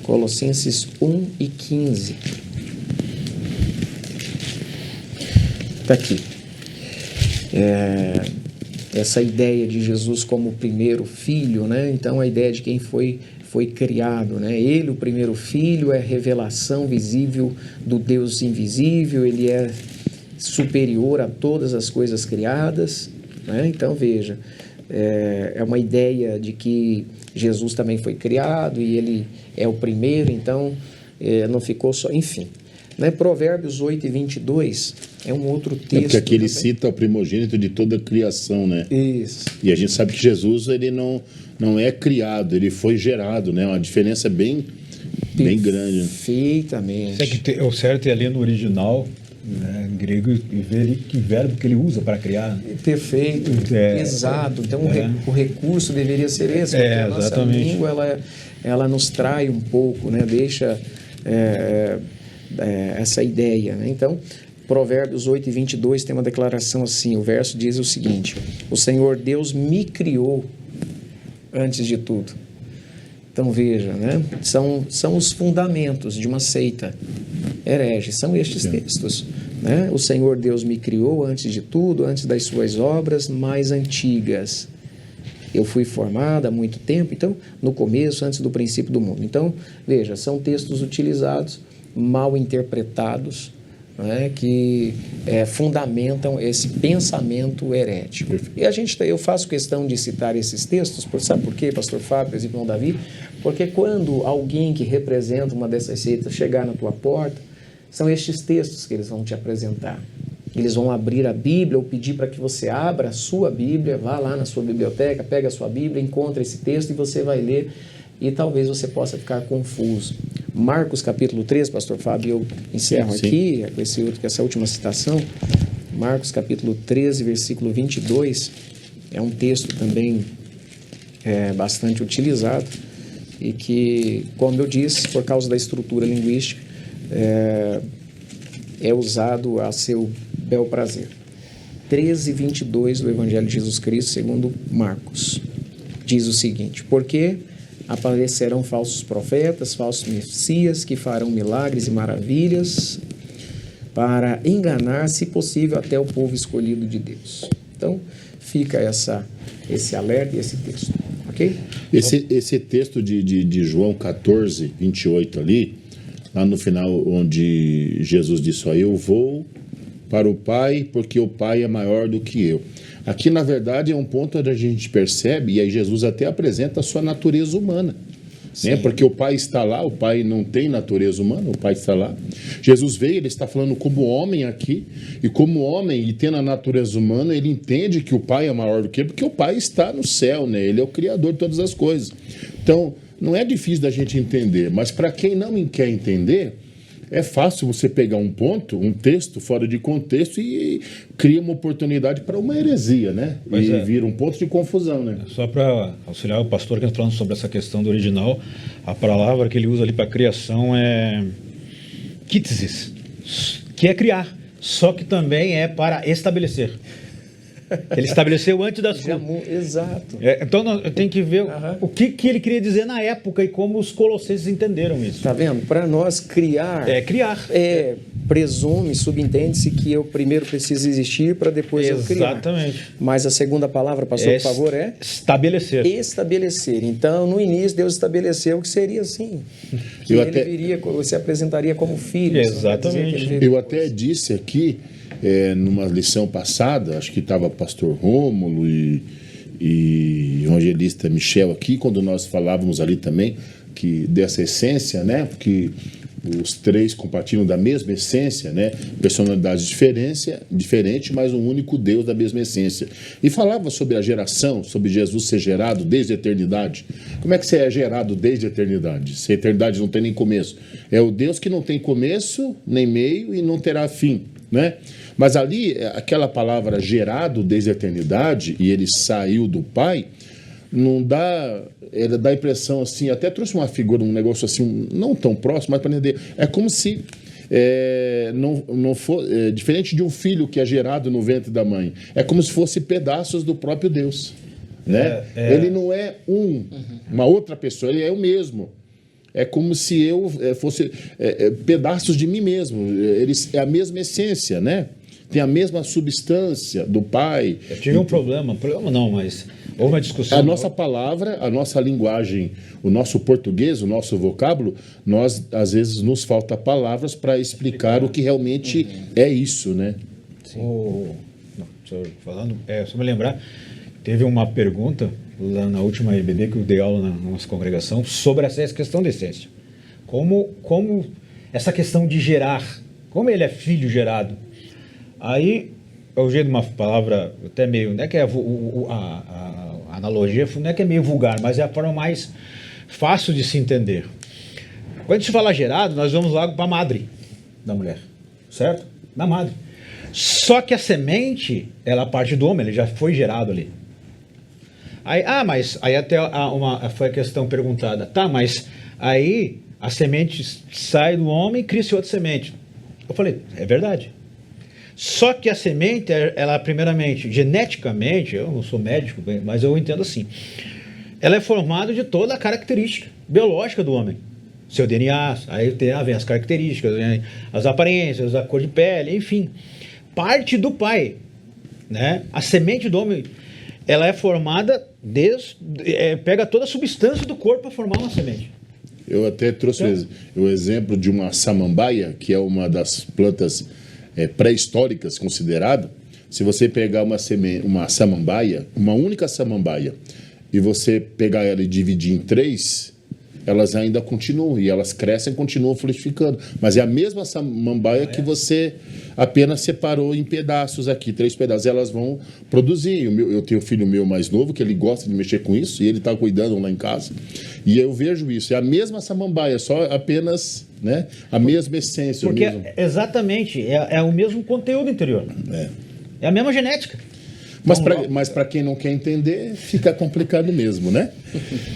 Colossenses 1:15. Está aqui. Essa ideia de Jesus como o primeiro filho, né? Então a ideia de quem foi criado, né? Ele, o primeiro filho, é revelação visível do Deus invisível, ele é superior a todas as coisas criadas, né? Então veja, é uma ideia de que Jesus também foi criado e ele é o primeiro, então não ficou só, enfim, né? Provérbios 8:22 é um outro texto. Porque aqui ele cita o primogênito de toda a criação, né? Isso. E a gente sabe que Jesus, ele não é criado, ele foi gerado, né? Uma diferença bem grande. Perfeitamente. O certo é ler no original, né, em grego, e ver ali que verbo que ele usa para criar. Perfeito, exato. Então o recurso deveria ser esse, porque a nossa exatamente. língua ela nos trai um pouco, né? Deixa essa ideia, né? Então, Provérbios 8:22 tem uma declaração assim, o verso diz o seguinte: o Senhor Deus me criou antes de tudo. Então veja, né? São os fundamentos de uma seita herege, são estes textos, né? O Senhor Deus me criou antes de tudo, antes das suas obras mais antigas. Eu fui formado há muito tempo, então, no começo, antes do princípio do mundo. Então, veja, são textos utilizados, mal interpretados, né, que fundamentam esse pensamento herético. E eu faço questão de citar esses textos, sabe por quê, pastor Fábio, irmão Davi? Porque quando alguém que representa uma dessas seitas chegar na tua porta, são estes textos que eles vão te apresentar. Eles vão abrir a Bíblia ou pedir para que você abra a sua Bíblia, vá lá na sua biblioteca, pega a sua Bíblia, encontra esse texto e você vai ler e talvez você possa ficar confuso. Marcos capítulo 3, pastor Fábio, eu encerro aqui com essa última citação. Marcos capítulo 13, versículo 22, é um texto também bastante utilizado e que, como eu disse, por causa da estrutura linguística, é usado a seu bel prazer. 13:22 do Evangelho de Jesus Cristo, segundo Marcos, diz o seguinte: porque aparecerão falsos profetas, falsos messias, que farão milagres e maravilhas para enganar, se possível, até o povo escolhido de Deus. Então, fica esse alerta e esse texto, ok? Esse texto de João 14:28 ali, lá no final, onde Jesus disse: ó, eu vou para o Pai, porque o Pai é maior do que eu. Aqui, na verdade, é um ponto onde a gente percebe, e aí Jesus até apresenta a sua natureza humana. Né? Porque o Pai está lá, o Pai não tem natureza humana, o Pai está lá. Jesus veio, ele está falando como homem aqui, e como homem, e tendo a natureza humana, ele entende que o Pai é maior do que ele, porque o Pai está no céu, né? Ele é o Criador de todas as coisas. Então, não é difícil da gente entender, mas para quem não quer entender, é fácil você pegar um ponto, um texto fora de contexto e cria uma oportunidade para uma heresia, né? Vira um ponto de confusão, né? Só para auxiliar o pastor que está falando sobre essa questão do original, a palavra que ele usa ali para criação é kitsis, que é criar, só que também é para estabelecer. Ele estabeleceu antes das coisas. Exato. Então tem que ver o que ele queria dizer na época e como os colossenses entenderam isso. Está vendo? Para nós criar... criar. Presume, subentende-se que eu primeiro preciso existir para depois eu criar. Exatamente. Mas a segunda palavra, pastor, por favor, é? Estabelecer. Estabelecer. Então, no início, Deus estabeleceu que seria assim. Que ele se apresentaria como filho. Exatamente. Eu até disse aqui, numa lição passada, acho que estava pastor Rômulo e o evangelista Michel aqui, quando nós falávamos ali também que dessa essência, né? Porque os três compartilham da mesma essência, né? Personalidades diferentes, mas um único Deus da mesma essência. E falava sobre a geração, sobre Jesus ser gerado desde a eternidade. Como é que você é gerado desde a eternidade? Se a eternidade não tem nem começo. É o Deus que não tem começo, nem meio e não terá fim, né? Mas ali, aquela palavra gerado desde a eternidade, e ele saiu do Pai, não dá... Ele dá a impressão assim, até trouxe uma figura, um negócio assim, não tão próximo, mas para entender. É como se não for diferente de um filho que é gerado no ventre da mãe. É como se fosse pedaços do próprio Deus, né? Ele não é uma outra pessoa, ele é o mesmo. É como se eu fosse pedaços de mim mesmo. Eles é a mesma essência, né? Tem a mesma substância do Pai. Eu tive um problema não, mas houve uma discussão. A nossa palavra, a nossa linguagem, o nosso português, o nosso vocábulo, nós, às vezes, nos falta palavras para explicar o que realmente é isso, né? Só me lembrar, teve uma pergunta lá na última EBD que eu dei aula na nossa congregação sobre essa questão da essência. Como essa questão de gerar, como ele é filho gerado. Aí, eu usei uma palavra até meio, não é que a analogia não é que é meio vulgar, mas é a forma mais fácil de se entender. Quando se fala gerado, nós vamos logo para a madre da mulher, certo? Da madre. Só que a semente, ela parte do homem, ele já foi gerado ali. Aí até foi a questão perguntada, mas aí a semente sai do homem e cria-se outra semente. Eu falei, é verdade. Só que a semente, ela primeiramente, geneticamente, eu não sou médico, mas eu entendo assim, ela é formada de toda a característica biológica do homem. Seu DNA, aí vem as características, as aparências, a cor de pele, enfim. Parte do pai, né? A semente do homem, ela é formada, pega toda a substância do corpo para formar uma semente. Eu até trouxe o exemplo de uma samambaia, que é uma das plantas pré-históricas consideradas, se você pegar uma samambaia, uma única samambaia, e você pegar ela e dividir em 3, elas ainda continuam, e elas crescem e continuam frutificando. Mas é a mesma samambaia que você apenas separou em pedaços aqui, 3 pedaços, elas vão produzir. Eu tenho um filho meu mais novo, que ele gosta de mexer com isso, e ele está cuidando lá em casa, e eu vejo isso. É a mesma samambaia, só apenas, né, a mesma essência. Porque exatamente, é o mesmo conteúdo interior. É a mesma genética. Mas para quem não quer entender, fica complicado mesmo, né?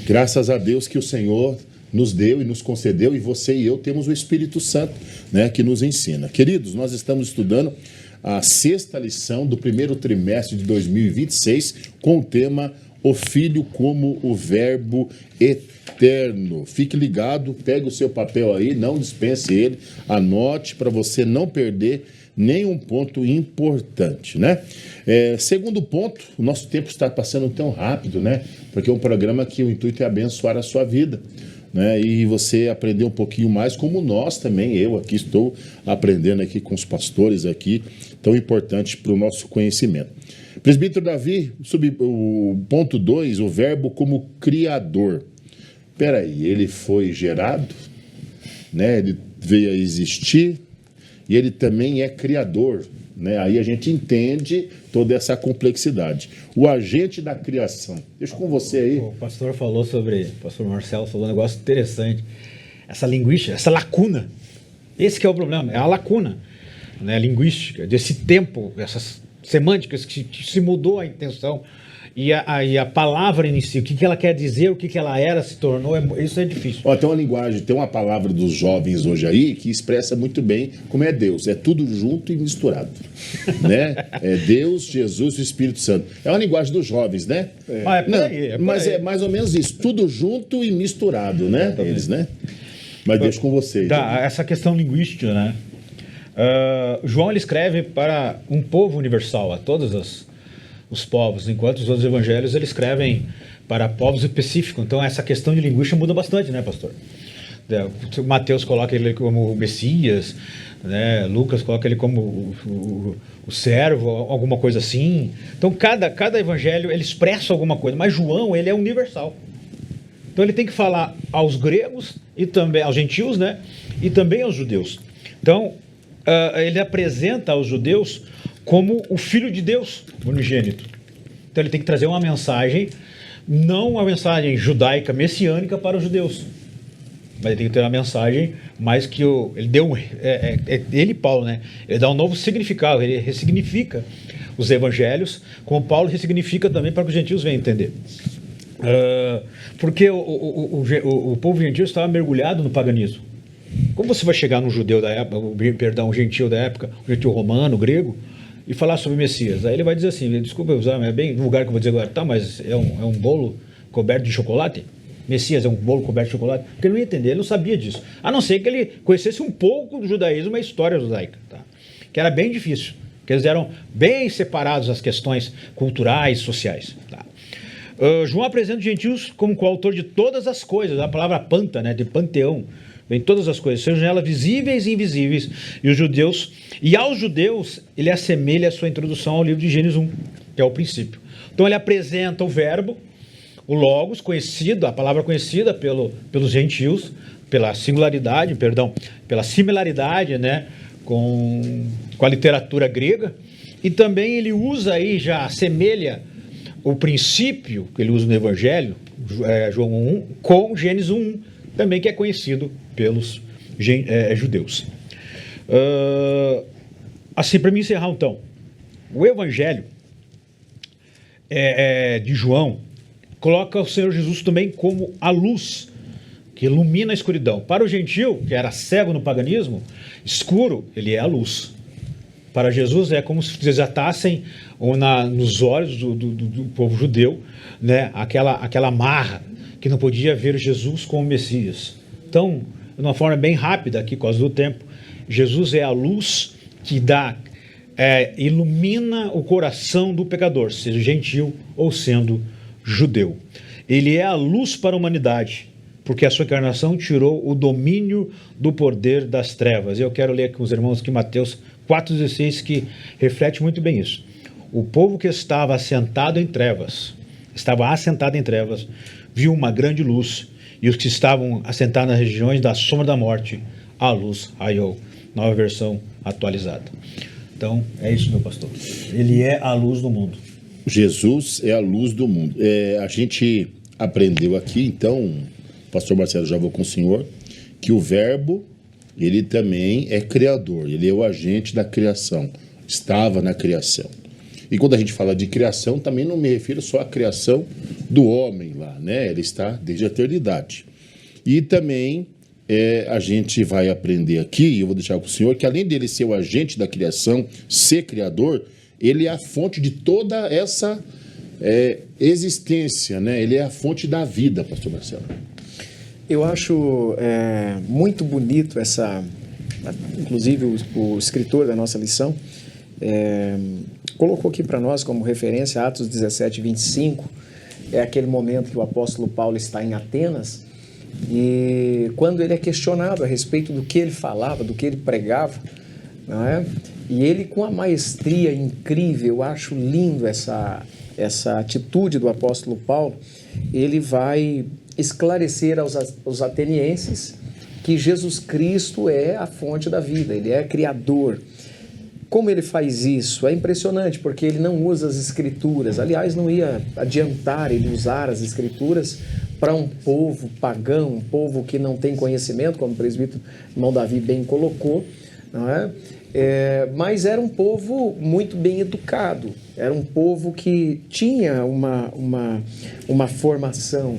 Graças a Deus que o Senhor nos deu e nos concedeu, e você e eu temos o Espírito Santo, né, que nos ensina. Queridos, nós estamos estudando a 6ª lição do primeiro trimestre de 2026 com o tema O Filho como o Verbo Eterno. Fique ligado, pegue o seu papel aí, não dispense ele, anote para você não perder nenhum ponto importante, né? Segundo ponto, o nosso tempo está passando tão rápido, né? Porque é um programa que o intuito é abençoar a sua vida, né? E você aprender um pouquinho mais, como nós também, eu aqui estou aprendendo aqui com os pastores aqui, tão importante para o nosso conhecimento. Presbítero Davi, sobre o ponto 2, o verbo como criador. Peraí, ele foi gerado, né? Ele veio a existir, e ele também é criador, né? Aí a gente entende toda essa complexidade. O agente da criação. Deixa com você aí. O pastor Marcelo falou um negócio interessante. Essa linguística, essa lacuna. Esse que é o problema, é a lacuna, né, linguística, desse tempo, essas semânticas que se mudou a intenção. E a palavra em si, o que ela quer dizer, o que ela era, se tornou, isso é difícil. Tem uma linguagem, tem uma palavra dos jovens hoje aí que expressa muito bem como é Deus. É tudo junto e misturado, né? É Deus, Jesus e o Espírito Santo. É uma linguagem dos jovens, né? Mas é mais ou menos isso, tudo junto e misturado, né? Eles, né? Mas deixa com vocês. Essa questão linguística, né? João, ele escreve para um povo universal, a todos os povos, enquanto os outros evangelhos eles escrevem para povos específicos. Então essa questão de linguística muda bastante, né, pastor? Mateus coloca ele como o Messias, né? Lucas coloca ele como o servo, alguma coisa assim. Então cada evangelho ele expressa alguma coisa, mas João ele é universal. Então ele tem que falar aos gregos e também aos gentios, né? E também aos judeus. Então ele apresenta aos judeus como o Filho de Deus unigênito. Então ele tem que trazer uma mensagem, não uma mensagem judaica, messiânica para os judeus, mas ele tem que ter uma mensagem mais que ele deu, ele Paulo, né? Ele dá um novo significado, ele ressignifica os evangelhos, como Paulo ressignifica também para que os gentios venham entender. Porque o povo gentil estava mergulhado no paganismo. Como você vai chegar num judeu da época, um gentil da época, um gentil romano, grego, e falar sobre Messias? Aí ele vai dizer assim, desculpa usar, mas é bem vulgar que eu vou dizer agora, tá, mas é um bolo coberto de chocolate? Messias é um bolo coberto de chocolate? Porque ele não ia entender, ele não sabia disso. A não ser que ele conhecesse um pouco do judaísmo e a história judaica, tá? Que era bem difícil, porque eles eram bem separados as questões culturais, sociais, tá? João apresenta os gentios como coautor de todas as coisas, a palavra panta, né, de panteão, vem todas as coisas, sejam elas visíveis e invisíveis, e aos judeus ele assemelha a sua introdução ao livro de Gênesis 1, que é o princípio. Então ele apresenta o verbo, o logos, conhecido, a palavra conhecida pelos gentios, pela similaridade, né, com a literatura grega, e também ele usa aí, já assemelha o princípio que ele usa no Evangelho, João 1, com Gênesis 1, também que é conhecido pelos judeus. Assim, para me encerrar então, o Evangelho de João coloca o Senhor Jesus também como a luz que ilumina a escuridão. Para o gentil, que era cego no paganismo, escuro, ele é a luz. Para Jesus é como se desatassem nos olhos do povo judeu, né, aquela marra que não podia ver Jesus como Messias. Então, de uma forma bem rápida aqui, por causa do tempo, Jesus é a luz que ilumina o coração do pecador, seja gentil ou sendo judeu. Ele é a luz para a humanidade, porque a sua encarnação tirou o domínio do poder das trevas. Eu quero ler aqui com os irmãos aqui Mateus 4,16, que reflete muito bem isso. O povo que estava assentado em trevas, viu uma grande luz, e os que estavam assentados nas regiões da sombra da morte, a luz raiou. Nova versão atualizada. Então, é isso, meu pastor. Ele é a luz do mundo. Jesus é a luz do mundo. A gente aprendeu aqui, então, pastor Marcelo, já vou com o senhor, que o verbo, ele também é criador, ele é o agente da criação, estava na criação. E quando a gente fala de criação, também não me refiro só à criação do homem lá, né? Ele está desde a eternidade. E também a gente vai aprender aqui, e eu vou deixar para o senhor, que além dele ser o agente da criação, ser criador, ele é a fonte de toda essa existência, né? Ele é a fonte da vida, pastor Marcelo. Eu acho muito bonito inclusive o escritor da nossa lição colocou aqui para nós como referência Atos 17, 25, é aquele momento que o apóstolo Paulo está em Atenas, e quando ele é questionado a respeito do que ele falava, do que ele pregava, não é? E ele, com a maestria incrível, eu acho lindo essa atitude do apóstolo Paulo, ele vai esclarecer aos atenienses que Jesus Cristo é a fonte da vida, ele é criador. Como ele faz isso? É impressionante, porque ele não usa as escrituras. Aliás, não ia adiantar ele usar as escrituras para um povo pagão, um povo que não tem conhecimento, como o presbítero irmão Davi bem colocou, não é? Mas era um povo muito bem educado, era um povo que tinha uma formação,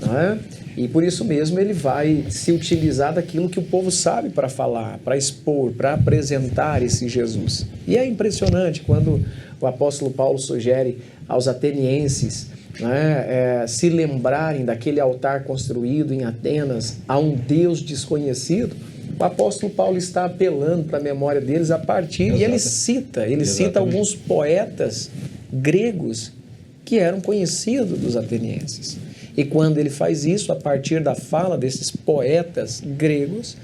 não é? E por isso mesmo ele vai se utilizar daquilo que o povo sabe para falar, para expor, para apresentar esse Jesus. E é impressionante quando o apóstolo Paulo sugere aos atenienses, né, se lembrarem daquele altar construído em Atenas a um Deus desconhecido. O apóstolo Paulo está apelando para a memória deles a partir, e ele cita alguns poetas gregos que eram conhecidos dos atenienses. E quando ele faz isso, a partir da fala desses poetas gregos,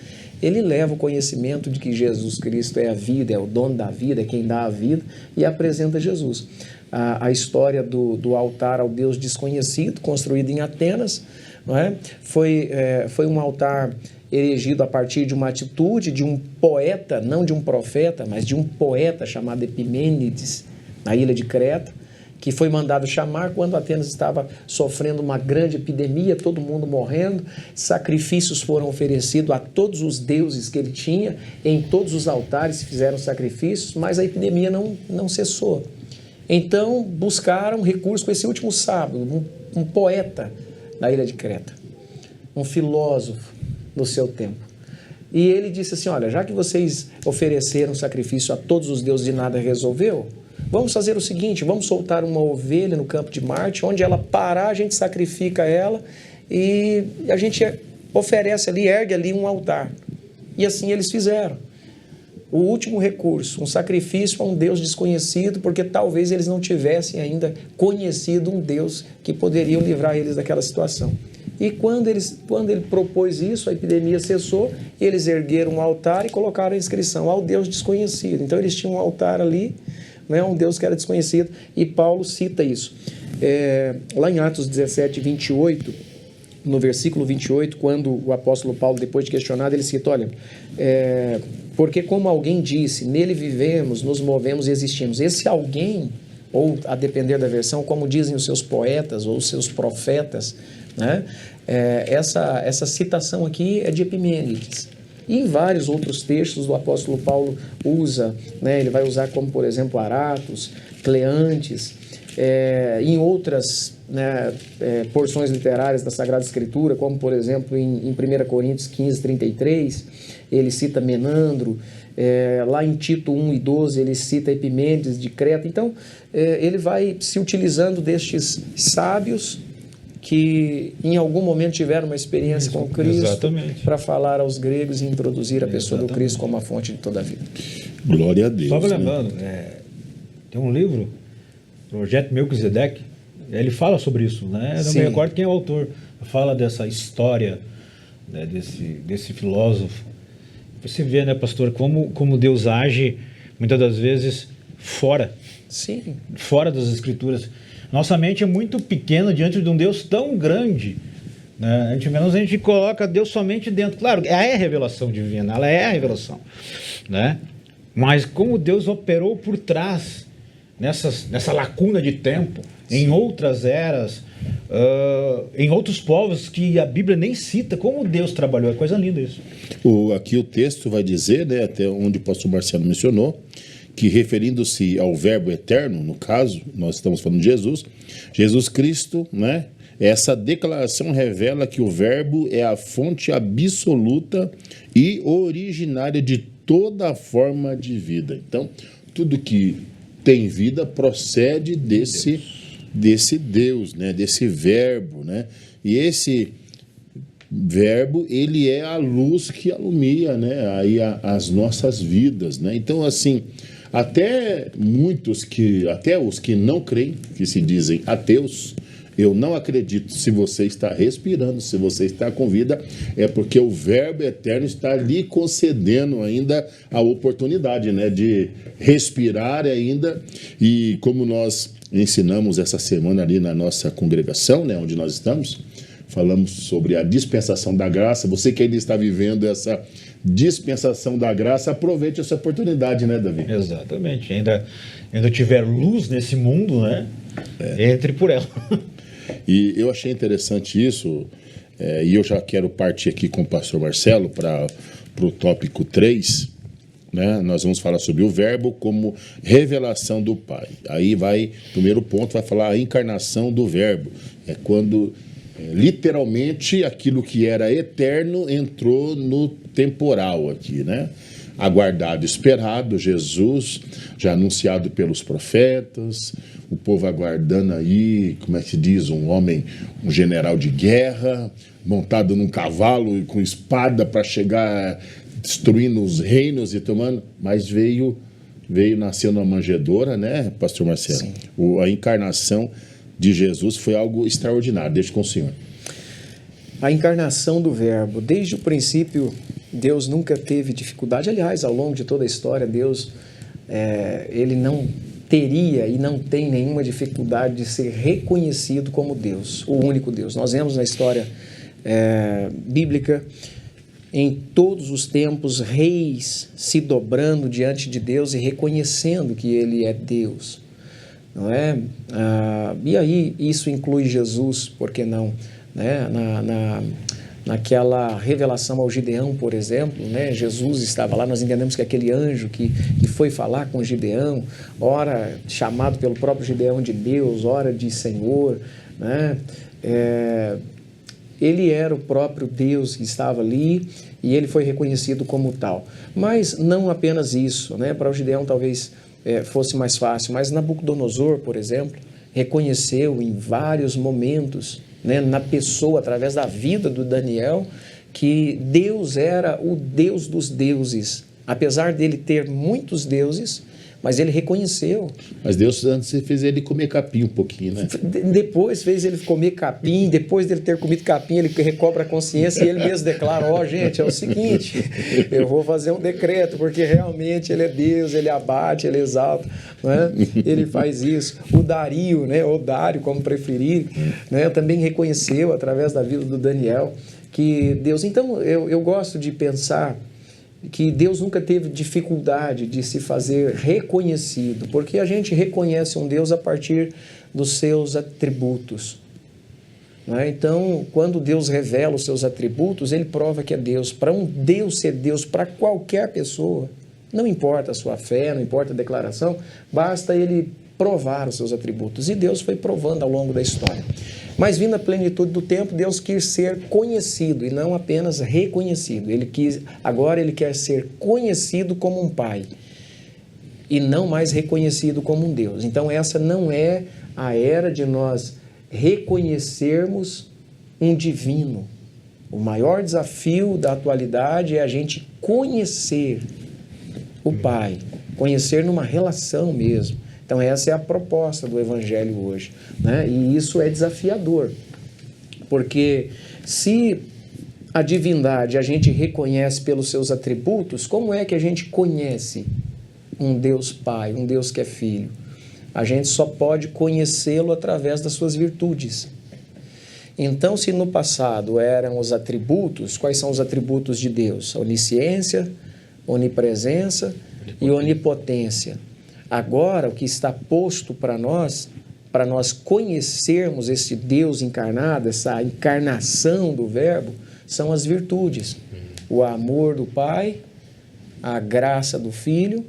ele leva o conhecimento de que Jesus Cristo é a vida, é o dono da vida, é quem dá a vida, e apresenta Jesus. A história do altar ao Deus desconhecido, construído em Atenas, não é? Foi um altar erigido a partir de uma atitude de um poeta, não de um profeta, mas de um poeta chamado Epimênides, na ilha de Creta, que foi mandado chamar quando Atenas estava sofrendo uma grande epidemia, todo mundo morrendo, sacrifícios foram oferecidos a todos os deuses que ele tinha, em todos os altares se fizeram sacrifícios, mas a epidemia não cessou. Então buscaram recurso com esse último sábado, um poeta da ilha de Creta, um filósofo no seu tempo. E ele disse assim, olha, já que vocês ofereceram sacrifício a todos os deuses e nada resolveu, vamos fazer o seguinte, vamos soltar uma ovelha no campo de Marte, onde ela parar, a gente sacrifica ela e a gente oferece ali, ergue ali um altar. E assim eles fizeram. O último recurso, um sacrifício a um Deus desconhecido, porque talvez eles não tivessem ainda conhecido um Deus que poderia livrar eles daquela situação. E quando ele propôs isso, a epidemia cessou, eles ergueram um altar e colocaram a inscrição ao Deus desconhecido. Então eles tinham um altar ali, né, um Deus que era desconhecido, e Paulo cita isso. Lá em Atos 17, 28, no versículo 28, quando o apóstolo Paulo, depois de questionado, ele cita, olha, porque como alguém disse, nele vivemos, nos movemos e existimos. Esse alguém, ou a depender da versão, como dizem os seus poetas ou os seus profetas, né, essa citação aqui é de Epimênides. E em vários outros textos o apóstolo Paulo usa, né, ele vai usar como, por exemplo, Aratos, Cleantes, em outras, né, porções literárias da Sagrada Escritura, como, por exemplo, em 1 Coríntios 15, 33, ele cita Menandro, lá em Tito 1 e 12 ele cita Epimênides de Creta. Então, ele vai se utilizando destes sábios que em algum momento tiveram uma experiência com Cristo para falar aos gregos e introduzir a pessoa do Cristo como a fonte de toda a vida. Glória a Deus. Só lembrando, tem um livro, Projeto Melquisedeque, ele fala sobre isso, né? Não me recordo quem é o autor, fala dessa história, né, desse filósofo. Você vê, né, pastor, como Deus age muitas das vezes fora Sim. das Escrituras. Nossa mente é muito pequena diante de um Deus tão grande, né? A gente coloca Deus somente dentro. Claro, é a revelação divina, ela é a revelação, né? Mas como Deus operou por trás, nessa lacuna de tempo, em outras eras, em outros povos que a Bíblia nem cita, como Deus trabalhou. É coisa linda isso. Aqui o texto vai dizer, né, até onde o pastor Marcelo mencionou, que referindo-se ao verbo eterno, no caso, nós estamos falando de Jesus Cristo, né? Essa declaração revela que o verbo é a fonte absoluta e originária de toda a forma de vida. Então, tudo que tem vida procede desse Deus, né? Desse verbo, né? E esse verbo, ele é a luz que alumia, né? Aí as nossas vidas, né? Então, assim, até os que não creem, que se dizem ateus, eu não acredito. Se você está respirando, se você está com vida, é porque o verbo eterno está lhe concedendo ainda a oportunidade, né, de respirar ainda. E como nós ensinamos essa semana ali na nossa congregação, né, onde nós estamos, falamos sobre a dispensação da graça. Você que ainda está vivendo essa dispensação da graça, aproveite essa oportunidade, né, Davi? Exatamente. Ainda tiver luz nesse mundo, né? Entre por ela. E eu achei interessante isso, e eu já quero partir aqui com o pastor Marcelo para o tópico 3, né? Nós vamos falar sobre o verbo como revelação do Pai. Aí primeiro ponto vai falar a encarnação do verbo. É quando literalmente aquilo que era eterno entrou no temporal aqui, né? Aguardado, esperado, Jesus, já anunciado pelos profetas, o povo aguardando aí, como é que se diz, um general de guerra, montado num cavalo e com espada para chegar destruindo os reinos e tomando, mas veio nascer numa manjedoura, né, pastor Marcelo? A encarnação de Jesus foi algo extraordinário. Deixa com o senhor. A encarnação do verbo, desde o princípio, Deus nunca teve dificuldade. Aliás, ao longo de toda a história, Deus, ele não teria e não tem nenhuma dificuldade de ser reconhecido como Deus, o único Deus. Nós vemos na história bíblica, em todos os tempos, reis se dobrando diante de Deus e reconhecendo que Ele é Deus, não é? E aí isso inclui Jesus, por que não? Né? Naquela revelação ao Gideão, por exemplo, né? Jesus estava lá, nós entendemos que aquele anjo que foi falar com Gideão, ora chamado pelo próprio Gideão de Deus, ora de Senhor, né? Ele era o próprio Deus que estava ali e ele foi reconhecido como tal. Mas não apenas isso, né? Para o Gideão talvez fosse mais fácil, mas Nabucodonosor, por exemplo, reconheceu em vários momentos, né, na pessoa, através da vida do Daniel, que Deus era o Deus dos deuses. Apesar dele ter muitos deuses, mas ele reconheceu. Mas Deus antes fez ele comer capim um pouquinho, né? Depois fez ele comer capim, depois dele ter comido capim, ele recobra a consciência e ele mesmo declara, gente, é o seguinte, eu vou fazer um decreto, porque realmente ele é Deus, ele abate, ele exalta, né? Ele faz isso. O Dario, né, ou Dário, como preferir, né, também reconheceu, através da vida do Daniel, que Deus... Então, eu gosto de pensar que Deus nunca teve dificuldade de se fazer reconhecido, porque a gente reconhece um Deus a partir dos seus atributos. Não é? Então, quando Deus revela os seus atributos, ele prova que é Deus. Para um Deus ser Deus para qualquer pessoa, não importa a sua fé, não importa a declaração, basta ele provar os seus atributos. E Deus foi provando ao longo da história. Mas vindo à plenitude do tempo, Deus quis ser conhecido e não apenas reconhecido. Agora ele quer ser conhecido como um pai e não mais reconhecido como um Deus. Então essa não é a era de nós reconhecermos um divino. O maior desafio da atualidade é a gente conhecer o Pai, conhecer numa relação mesmo. Então essa é a proposta do Evangelho hoje, né? E isso é desafiador, porque se a divindade a gente reconhece pelos seus atributos, como é que a gente conhece um Deus Pai, um Deus que é Filho. A gente só pode conhecê-lo através das suas virtudes. Então, se no passado eram os atributos, quais são os atributos de Deus? Onisciência, onipresença e onipotência. Agora, o que está posto para nós conhecermos esse Deus encarnado, essa encarnação do Verbo, são as virtudes. O amor do Pai, a graça do Filho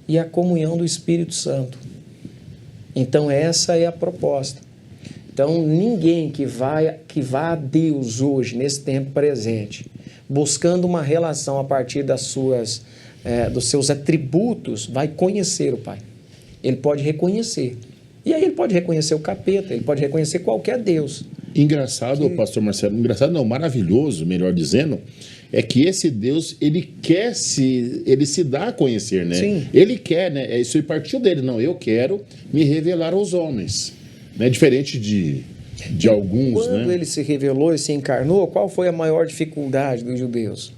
e a comunhão do Espírito Santo. Então, essa é a proposta. Então, ninguém que vá a Deus hoje, nesse tempo presente, buscando uma relação a partir dos seus atributos, vai conhecer o Pai. Ele pode reconhecer. E aí ele pode reconhecer o capeta, ele pode reconhecer qualquer Deus. Engraçado, pastor Marcelo, maravilhoso, melhor dizendo, é que esse Deus, ele se dá a conhecer, né? Sim. Ele quer, né? Isso partiu dele. Não, eu quero me revelar aos homens. Né? Diferente de alguns, Quando né? ele se revelou e se encarnou, qual foi a maior dificuldade dos judeus?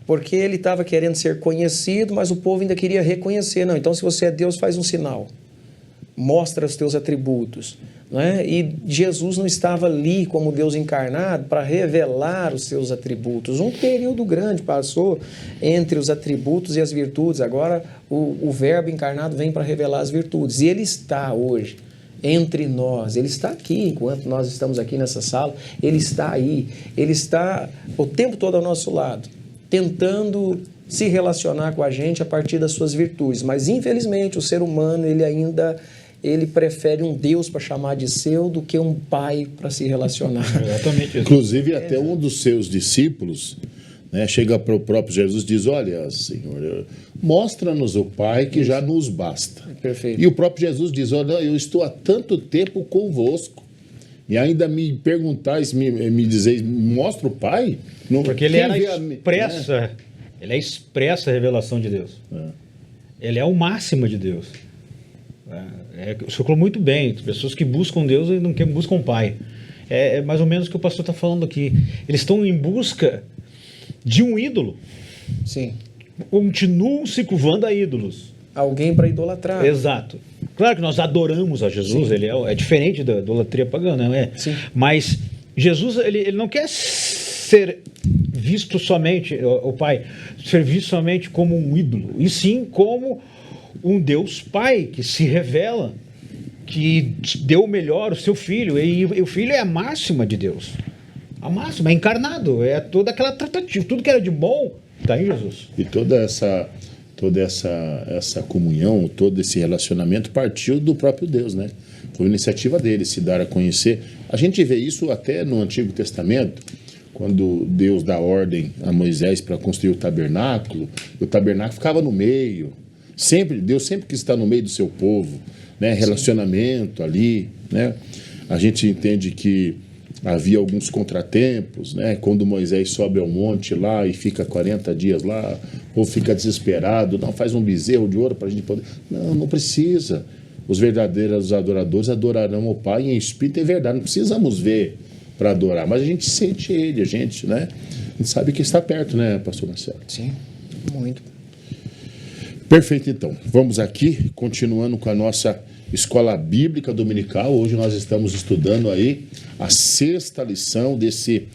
Porque ele estava querendo ser conhecido, mas o povo ainda queria reconhecer. Não, então se você é Deus, faz um sinal. Mostra os teus atributos. Não é? E Jesus não estava ali como Deus encarnado para revelar os seus atributos. Um período grande passou entre os atributos e as virtudes. Agora o Verbo encarnado vem para revelar as virtudes. E ele está hoje entre nós. Ele está aqui enquanto nós estamos aqui nessa sala. Ele está aí. Ele está o tempo todo ao nosso lado, tentando se relacionar com a gente a partir das suas virtudes. Mas, infelizmente, o ser humano, ele prefere um Deus para chamar de seu do que um pai para se relacionar. Exatamente isso. Inclusive, até um dos seus discípulos, né, chega para o próprio Jesus e diz: olha, Senhor, mostra-nos o Pai que já nos basta. Perfeito. E o próprio Jesus diz: olha, eu estou há tanto tempo convosco e ainda me perguntais, me dizeis, mostra o Pai? Não, Porque ele quem vê ele é a expressa revelação de Deus. Ele é o máximo de Deus. Você falou muito bem, pessoas que buscam Deus e não buscam o Pai. É mais ou menos o que o pastor está falando aqui. Eles estão em busca de um ídolo. Sim. Continuam se curvando a ídolos. Alguém para idolatrar. Exato. Claro que nós adoramos a Jesus, Sim. ele é diferente da idolatria pagã, não é? Sim. Mas Jesus, ele não quer ser visto somente, o Pai, ser visto somente como um ídolo, e sim como um Deus Pai que se revela, que deu o melhor, o seu Filho, e o Filho é a máxima de Deus. A máxima, é encarnado, é toda aquela tratativa, tudo que era de bom está em Jesus. E toda essa comunhão, todo esse relacionamento partiu do próprio Deus, né? Foi iniciativa dele se dar a conhecer. A gente vê isso até no Antigo Testamento, quando Deus dá ordem a Moisés para construir o tabernáculo ficava no meio. Deus sempre quis estar no meio do seu povo, né? Relacionamento ali, né? A gente entende que havia alguns contratempos, né? Quando Moisés sobe ao monte lá e fica 40 dias lá, o povo fica desesperado, não, faz um bezerro de ouro para a gente poder... Não precisa. Os verdadeiros adoradores adorarão o Pai em espírito e verdade. Não precisamos ver para adorar, mas a gente sente Ele, a gente sabe que está perto, né, pastor Marcelo? Sim, muito. Perfeito, então. Vamos aqui, continuando com a nossa Escola Bíblica Dominical. Hoje nós estamos estudando aí a 6ª lição desse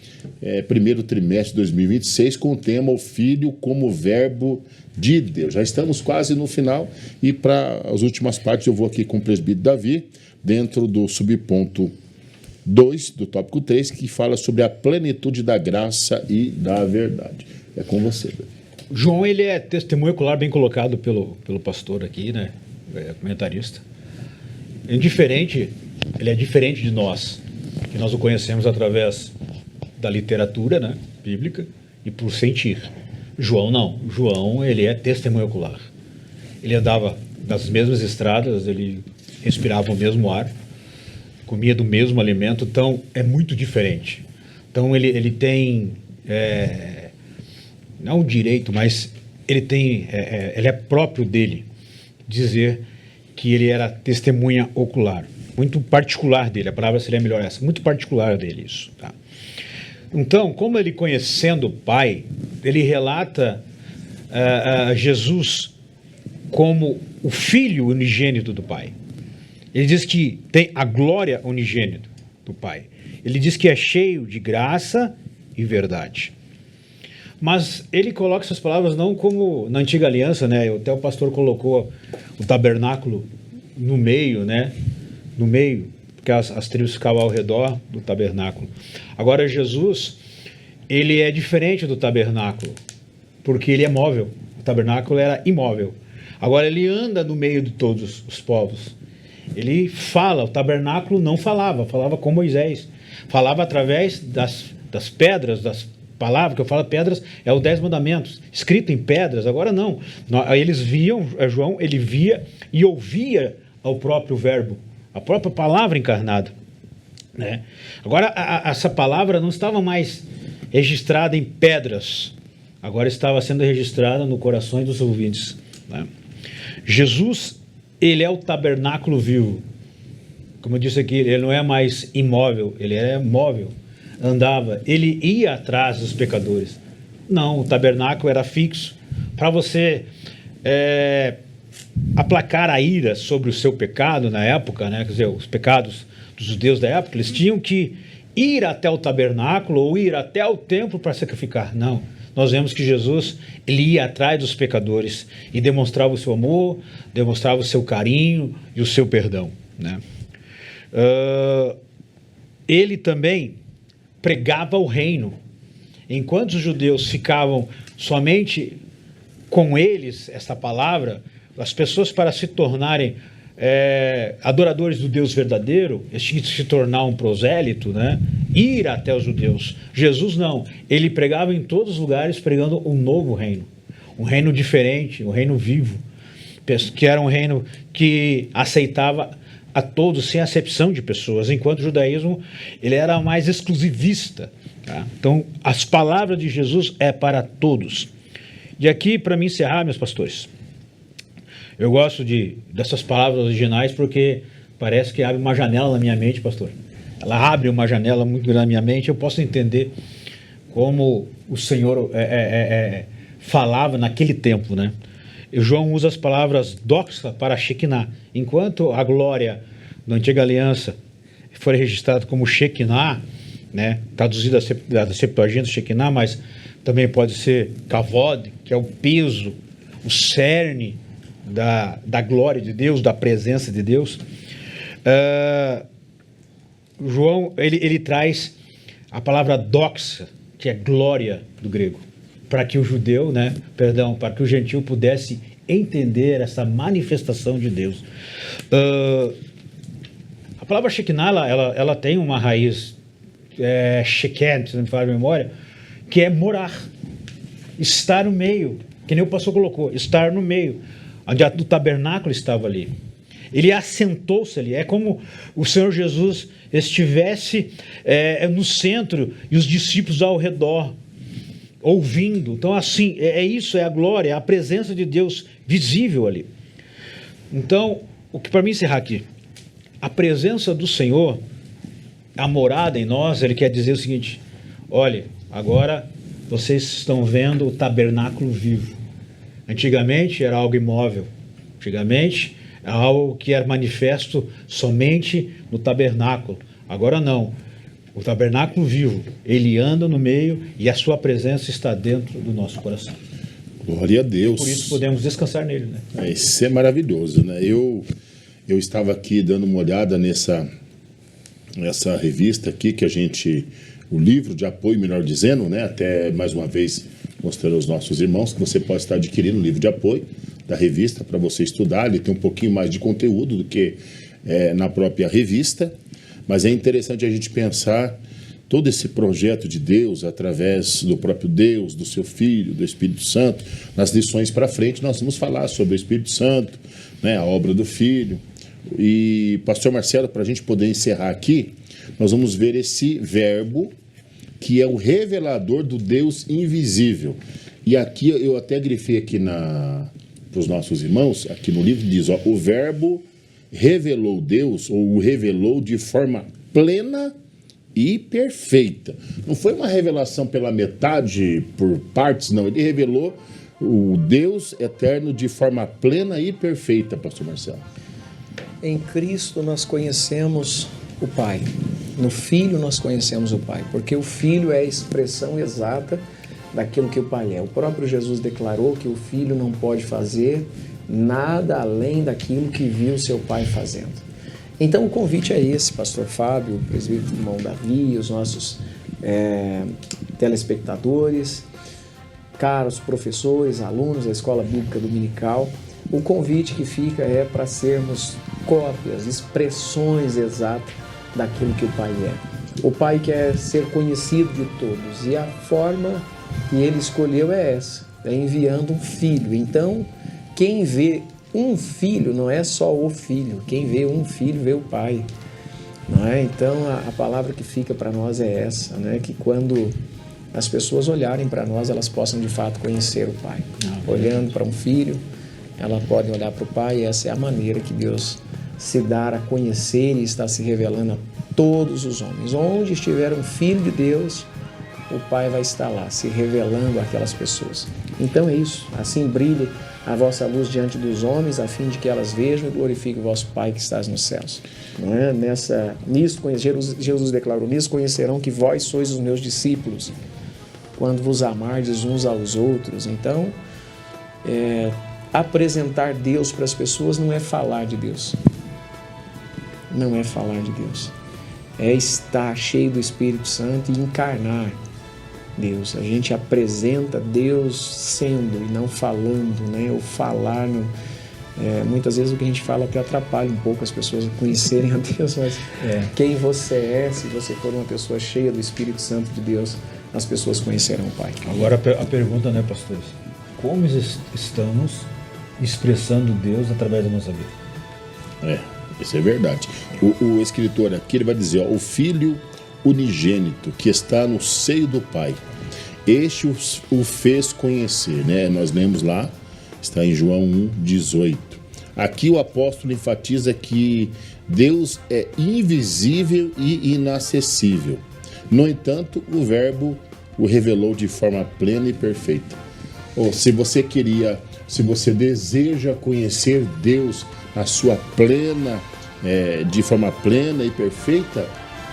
primeiro trimestre de 2026 com o tema O Filho como Verbo de Deus. Já estamos quase no final e para as últimas partes eu vou aqui com o presbítero Davi, dentro do subponto 2 do tópico 3, que fala sobre a plenitude da graça e da verdade. É com você, Davi. João, ele é testemunho ocular, bem colocado pelo pastor aqui, né? Comentarista. Ele é diferente de nós, que nós o conhecemos através da literatura, né, bíblica e por sentir. João não. João, ele é testemunho ocular. Ele andava nas mesmas estradas, ele respirava o mesmo ar, comia do mesmo alimento, então é muito diferente. Então ele tem, não o direito, mas ele é próprio dele dizer que ele era testemunha ocular. Muito particular dele, a palavra seria melhor essa, muito particular dele isso. Tá? Então, como ele conhecendo o Pai, ele relata Jesus como o Filho unigênito do Pai. Ele diz que tem a glória unigênita do Pai. Ele diz que é cheio de graça e verdade. Mas ele coloca essas palavras não como na antiga aliança, né? Até o pastor colocou o tabernáculo no meio, né? No meio, porque as tribos ficavam ao redor do tabernáculo. Agora Jesus, ele é diferente do tabernáculo, porque ele é móvel. O tabernáculo era imóvel. Agora ele anda no meio de todos os povos. Ele fala, o tabernáculo não falava com Moisés. Falava através das pedras, das palavras, que eu falo pedras, é os 10 mandamentos, escrito em pedras. Agora não. Eles viam, João, ele via e ouvia ao próprio verbo, a própria palavra encarnada, né? Agora, essa palavra não estava mais registrada em pedras, agora estava sendo registrada no coração dos ouvintes, né? Jesus, ele é o tabernáculo vivo. Como eu disse aqui, ele não é mais imóvel, ele é móvel. Andava, ele ia atrás dos pecadores. Não, o tabernáculo era fixo. Para você aplacar a ira sobre o seu pecado na época, né? Quer dizer, os pecados dos judeus da época, eles tinham que ir até o tabernáculo ou ir até o templo para sacrificar. Não, nós vemos que Jesus, ele ia atrás dos pecadores e demonstrava o seu amor, demonstrava o seu carinho e o seu perdão, né? Ele também pregava o reino. Enquanto os judeus ficavam somente com eles, essa palavra, as pessoas, para se tornarem adoradores do Deus verdadeiro, eles tinham que se tornar um prosélito, né? Ir até os judeus. Jesus não, ele pregava em todos os lugares, pregando um novo reino, um reino diferente, um reino vivo, que era um reino que aceitava a todos, sem acepção de pessoas, enquanto o judaísmo, ele era mais exclusivista, tá? Então, as palavras de Jesus é para todos. E aqui, para me encerrar, meus pastores, eu gosto dessas palavras originais porque parece que abre uma janela na minha mente, pastor. Ela abre uma janela muito grande na minha mente, eu posso entender como o Senhor falava naquele tempo, né? E João usa as palavras doxa para Shekinah. Enquanto a glória da antiga aliança foi registrada como Shekinah, né, traduzida da Septuaginta Shekinah, mas também pode ser Kavod, que é o peso, o cerne da glória de Deus, da presença de Deus. João, ele traz a palavra doxa, que é glória do grego, para que o judeu, para que o gentil pudesse entender essa manifestação de Deus. A palavra Shekinah, ela tem uma raiz, Sheken, se não me falha a memória, que é morar, estar no meio, que nem o pastor colocou, estar no meio, onde o tabernáculo estava ali. Ele assentou-se ali, é como o Senhor Jesus estivesse no centro e os discípulos ao redor, ouvindo. Então, assim, isso, é a glória, é a presença de Deus visível ali. Então, o que para mim encerrar aqui, a presença do Senhor, a morada em nós, ele quer dizer o seguinte: olha, agora vocês estão vendo o tabernáculo vivo. Antigamente era algo imóvel, antigamente era algo que era manifesto somente no tabernáculo. Agora não. O tabernáculo vivo, ele anda no meio e a sua presença está dentro do nosso coração. Glória a Deus. Por isso podemos descansar nele, né? Isso é maravilhoso, né? Eu estava aqui dando uma olhada nessa revista aqui que o livro de apoio, melhor dizendo, né? Até mais uma vez mostrando aos nossos irmãos que você pode estar adquirindo o livro de apoio da revista para você estudar. Ele tem um pouquinho mais de conteúdo do que na própria revista. Mas é interessante a gente pensar todo esse projeto de Deus através do próprio Deus, do seu Filho, do Espírito Santo. Nas lições para frente nós vamos falar sobre o Espírito Santo, né, a obra do Filho. E, pastor Marcelo, para a gente poder encerrar aqui, nós vamos ver esse verbo que é o revelador do Deus invisível. E aqui eu até grifei aqui para os nossos irmãos, aqui no livro diz, o verbo revelou Deus, ou o revelou de forma plena e perfeita. Não foi uma revelação pela metade, por partes, não. Ele revelou o Deus eterno de forma plena e perfeita, pastor Marcelo? Em Cristo nós conhecemos o Pai. No Filho nós conhecemos o Pai, porque o Filho é a expressão exata daquilo que o Pai é. O próprio Jesus declarou que o Filho não pode fazer nada além daquilo que viu seu Pai fazendo. Então o convite é esse, pastor Fábio, o presbítero irmão Davi, os nossos telespectadores, caros professores, alunos da Escola Bíblica Dominical. O convite que fica é para sermos cópias, expressões exatas daquilo que o Pai é. O Pai quer ser conhecido de todos e a forma que Ele escolheu é essa, é enviando um Filho. Então, quem vê um filho não é só o filho, quem vê um filho vê o Pai. Não é? Então, a palavra que fica para nós é essa, né? Que quando as pessoas olharem para nós, elas possam de fato conhecer o Pai. Olhando para um filho, elas podem olhar para o Pai, e essa é a maneira que Deus se dá a conhecer e está se revelando a todos os homens. Onde estiver um filho de Deus, o Pai vai estar lá, se revelando àquelas pessoas. Então é isso, assim brilhe a vossa luz diante dos homens, a fim de que elas vejam e glorifiquem o vosso Pai que estás nos céus. Não é? Jesus declarou, nisso conhecerão que vós sois os meus discípulos, quando vos amardes uns aos outros. Então, apresentar Deus para as pessoas não é falar de Deus. Não é falar de Deus. É estar cheio do Espírito Santo e encarnar Deus. A gente apresenta Deus sendo e não falando, né? O falar, muitas vezes o que a gente fala até atrapalha um pouco as pessoas a conhecerem a Deus, mas quem você é, se você for uma pessoa cheia do Espírito Santo de Deus, as pessoas conhecerão o Pai. Agora a pergunta, né, pastores? Como estamos expressando Deus através da nossa vida? Isso é verdade. O escritor aqui ele vai dizer, o Filho unigênito que está no seio do Pai, este o fez conhecer, né? Nós lemos lá, está em João 1,18. Aqui o apóstolo enfatiza que Deus é invisível e inacessível. No entanto, o Verbo o revelou de forma plena e perfeita. Se você deseja conhecer Deus na sua plena, de forma plena e perfeita,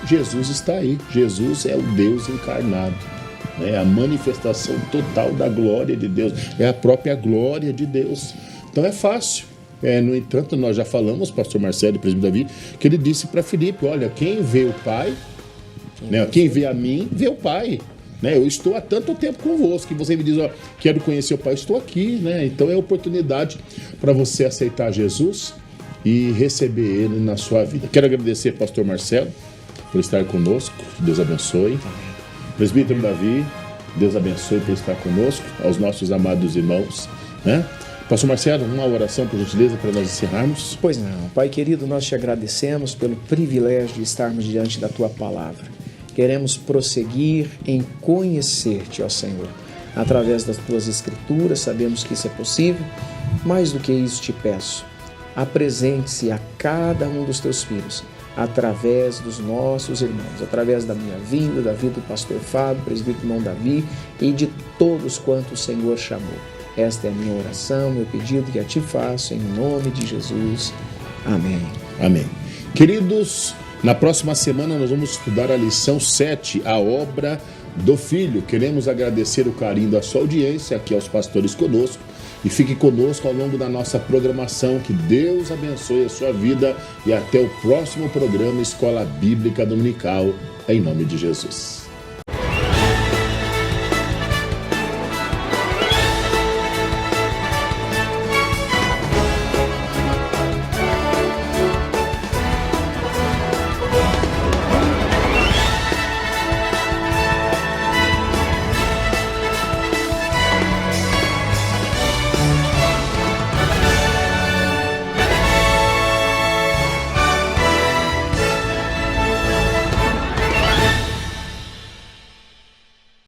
Jesus está aí. Jesus é o Deus encarnado, né? A manifestação total da glória de Deus, é a própria glória de Deus. Então é fácil. No entanto, nós já falamos, pastor Marcelo e presbítero Davi, que ele disse para Filipe, olha, quem vê o Pai, né? Quem vê a mim, vê o Pai. Né? Eu estou há tanto tempo convosco, que você me diz, ó, quero conhecer o Pai, estou aqui, né? Então é oportunidade para você aceitar Jesus e receber Ele na sua vida. Quero agradecer ao pastor Marcelo por estar conosco, Deus abençoe. Presbítero Davi, Deus abençoe por estar conosco, aos nossos amados irmãos, né? Pastor Marcelo, uma oração, por gentileza, para nós encerrarmos. Pois não. Pai querido, nós te agradecemos pelo privilégio de estarmos diante da Tua Palavra. Queremos prosseguir em conhecer-te, ó Senhor, através das Tuas Escrituras. Sabemos que isso é possível. Mais do que isso te peço, apresente-se a cada um dos Teus filhos, através dos nossos irmãos, através da minha vida, da vida do pastor Fábio, presbítero irmão Davi e de todos quantos o Senhor chamou. Esta é a minha oração, meu pedido que a Ti faço, em nome de Jesus. Amém. Amém. Queridos, na próxima semana nós vamos estudar a lição 7, a obra do Filho. Queremos agradecer o carinho da sua audiência, aqui aos pastores conosco, e fique conosco ao longo da nossa programação. Que Deus abençoe a sua vida e até o próximo programa Escola Bíblica Dominical, em nome de Jesus.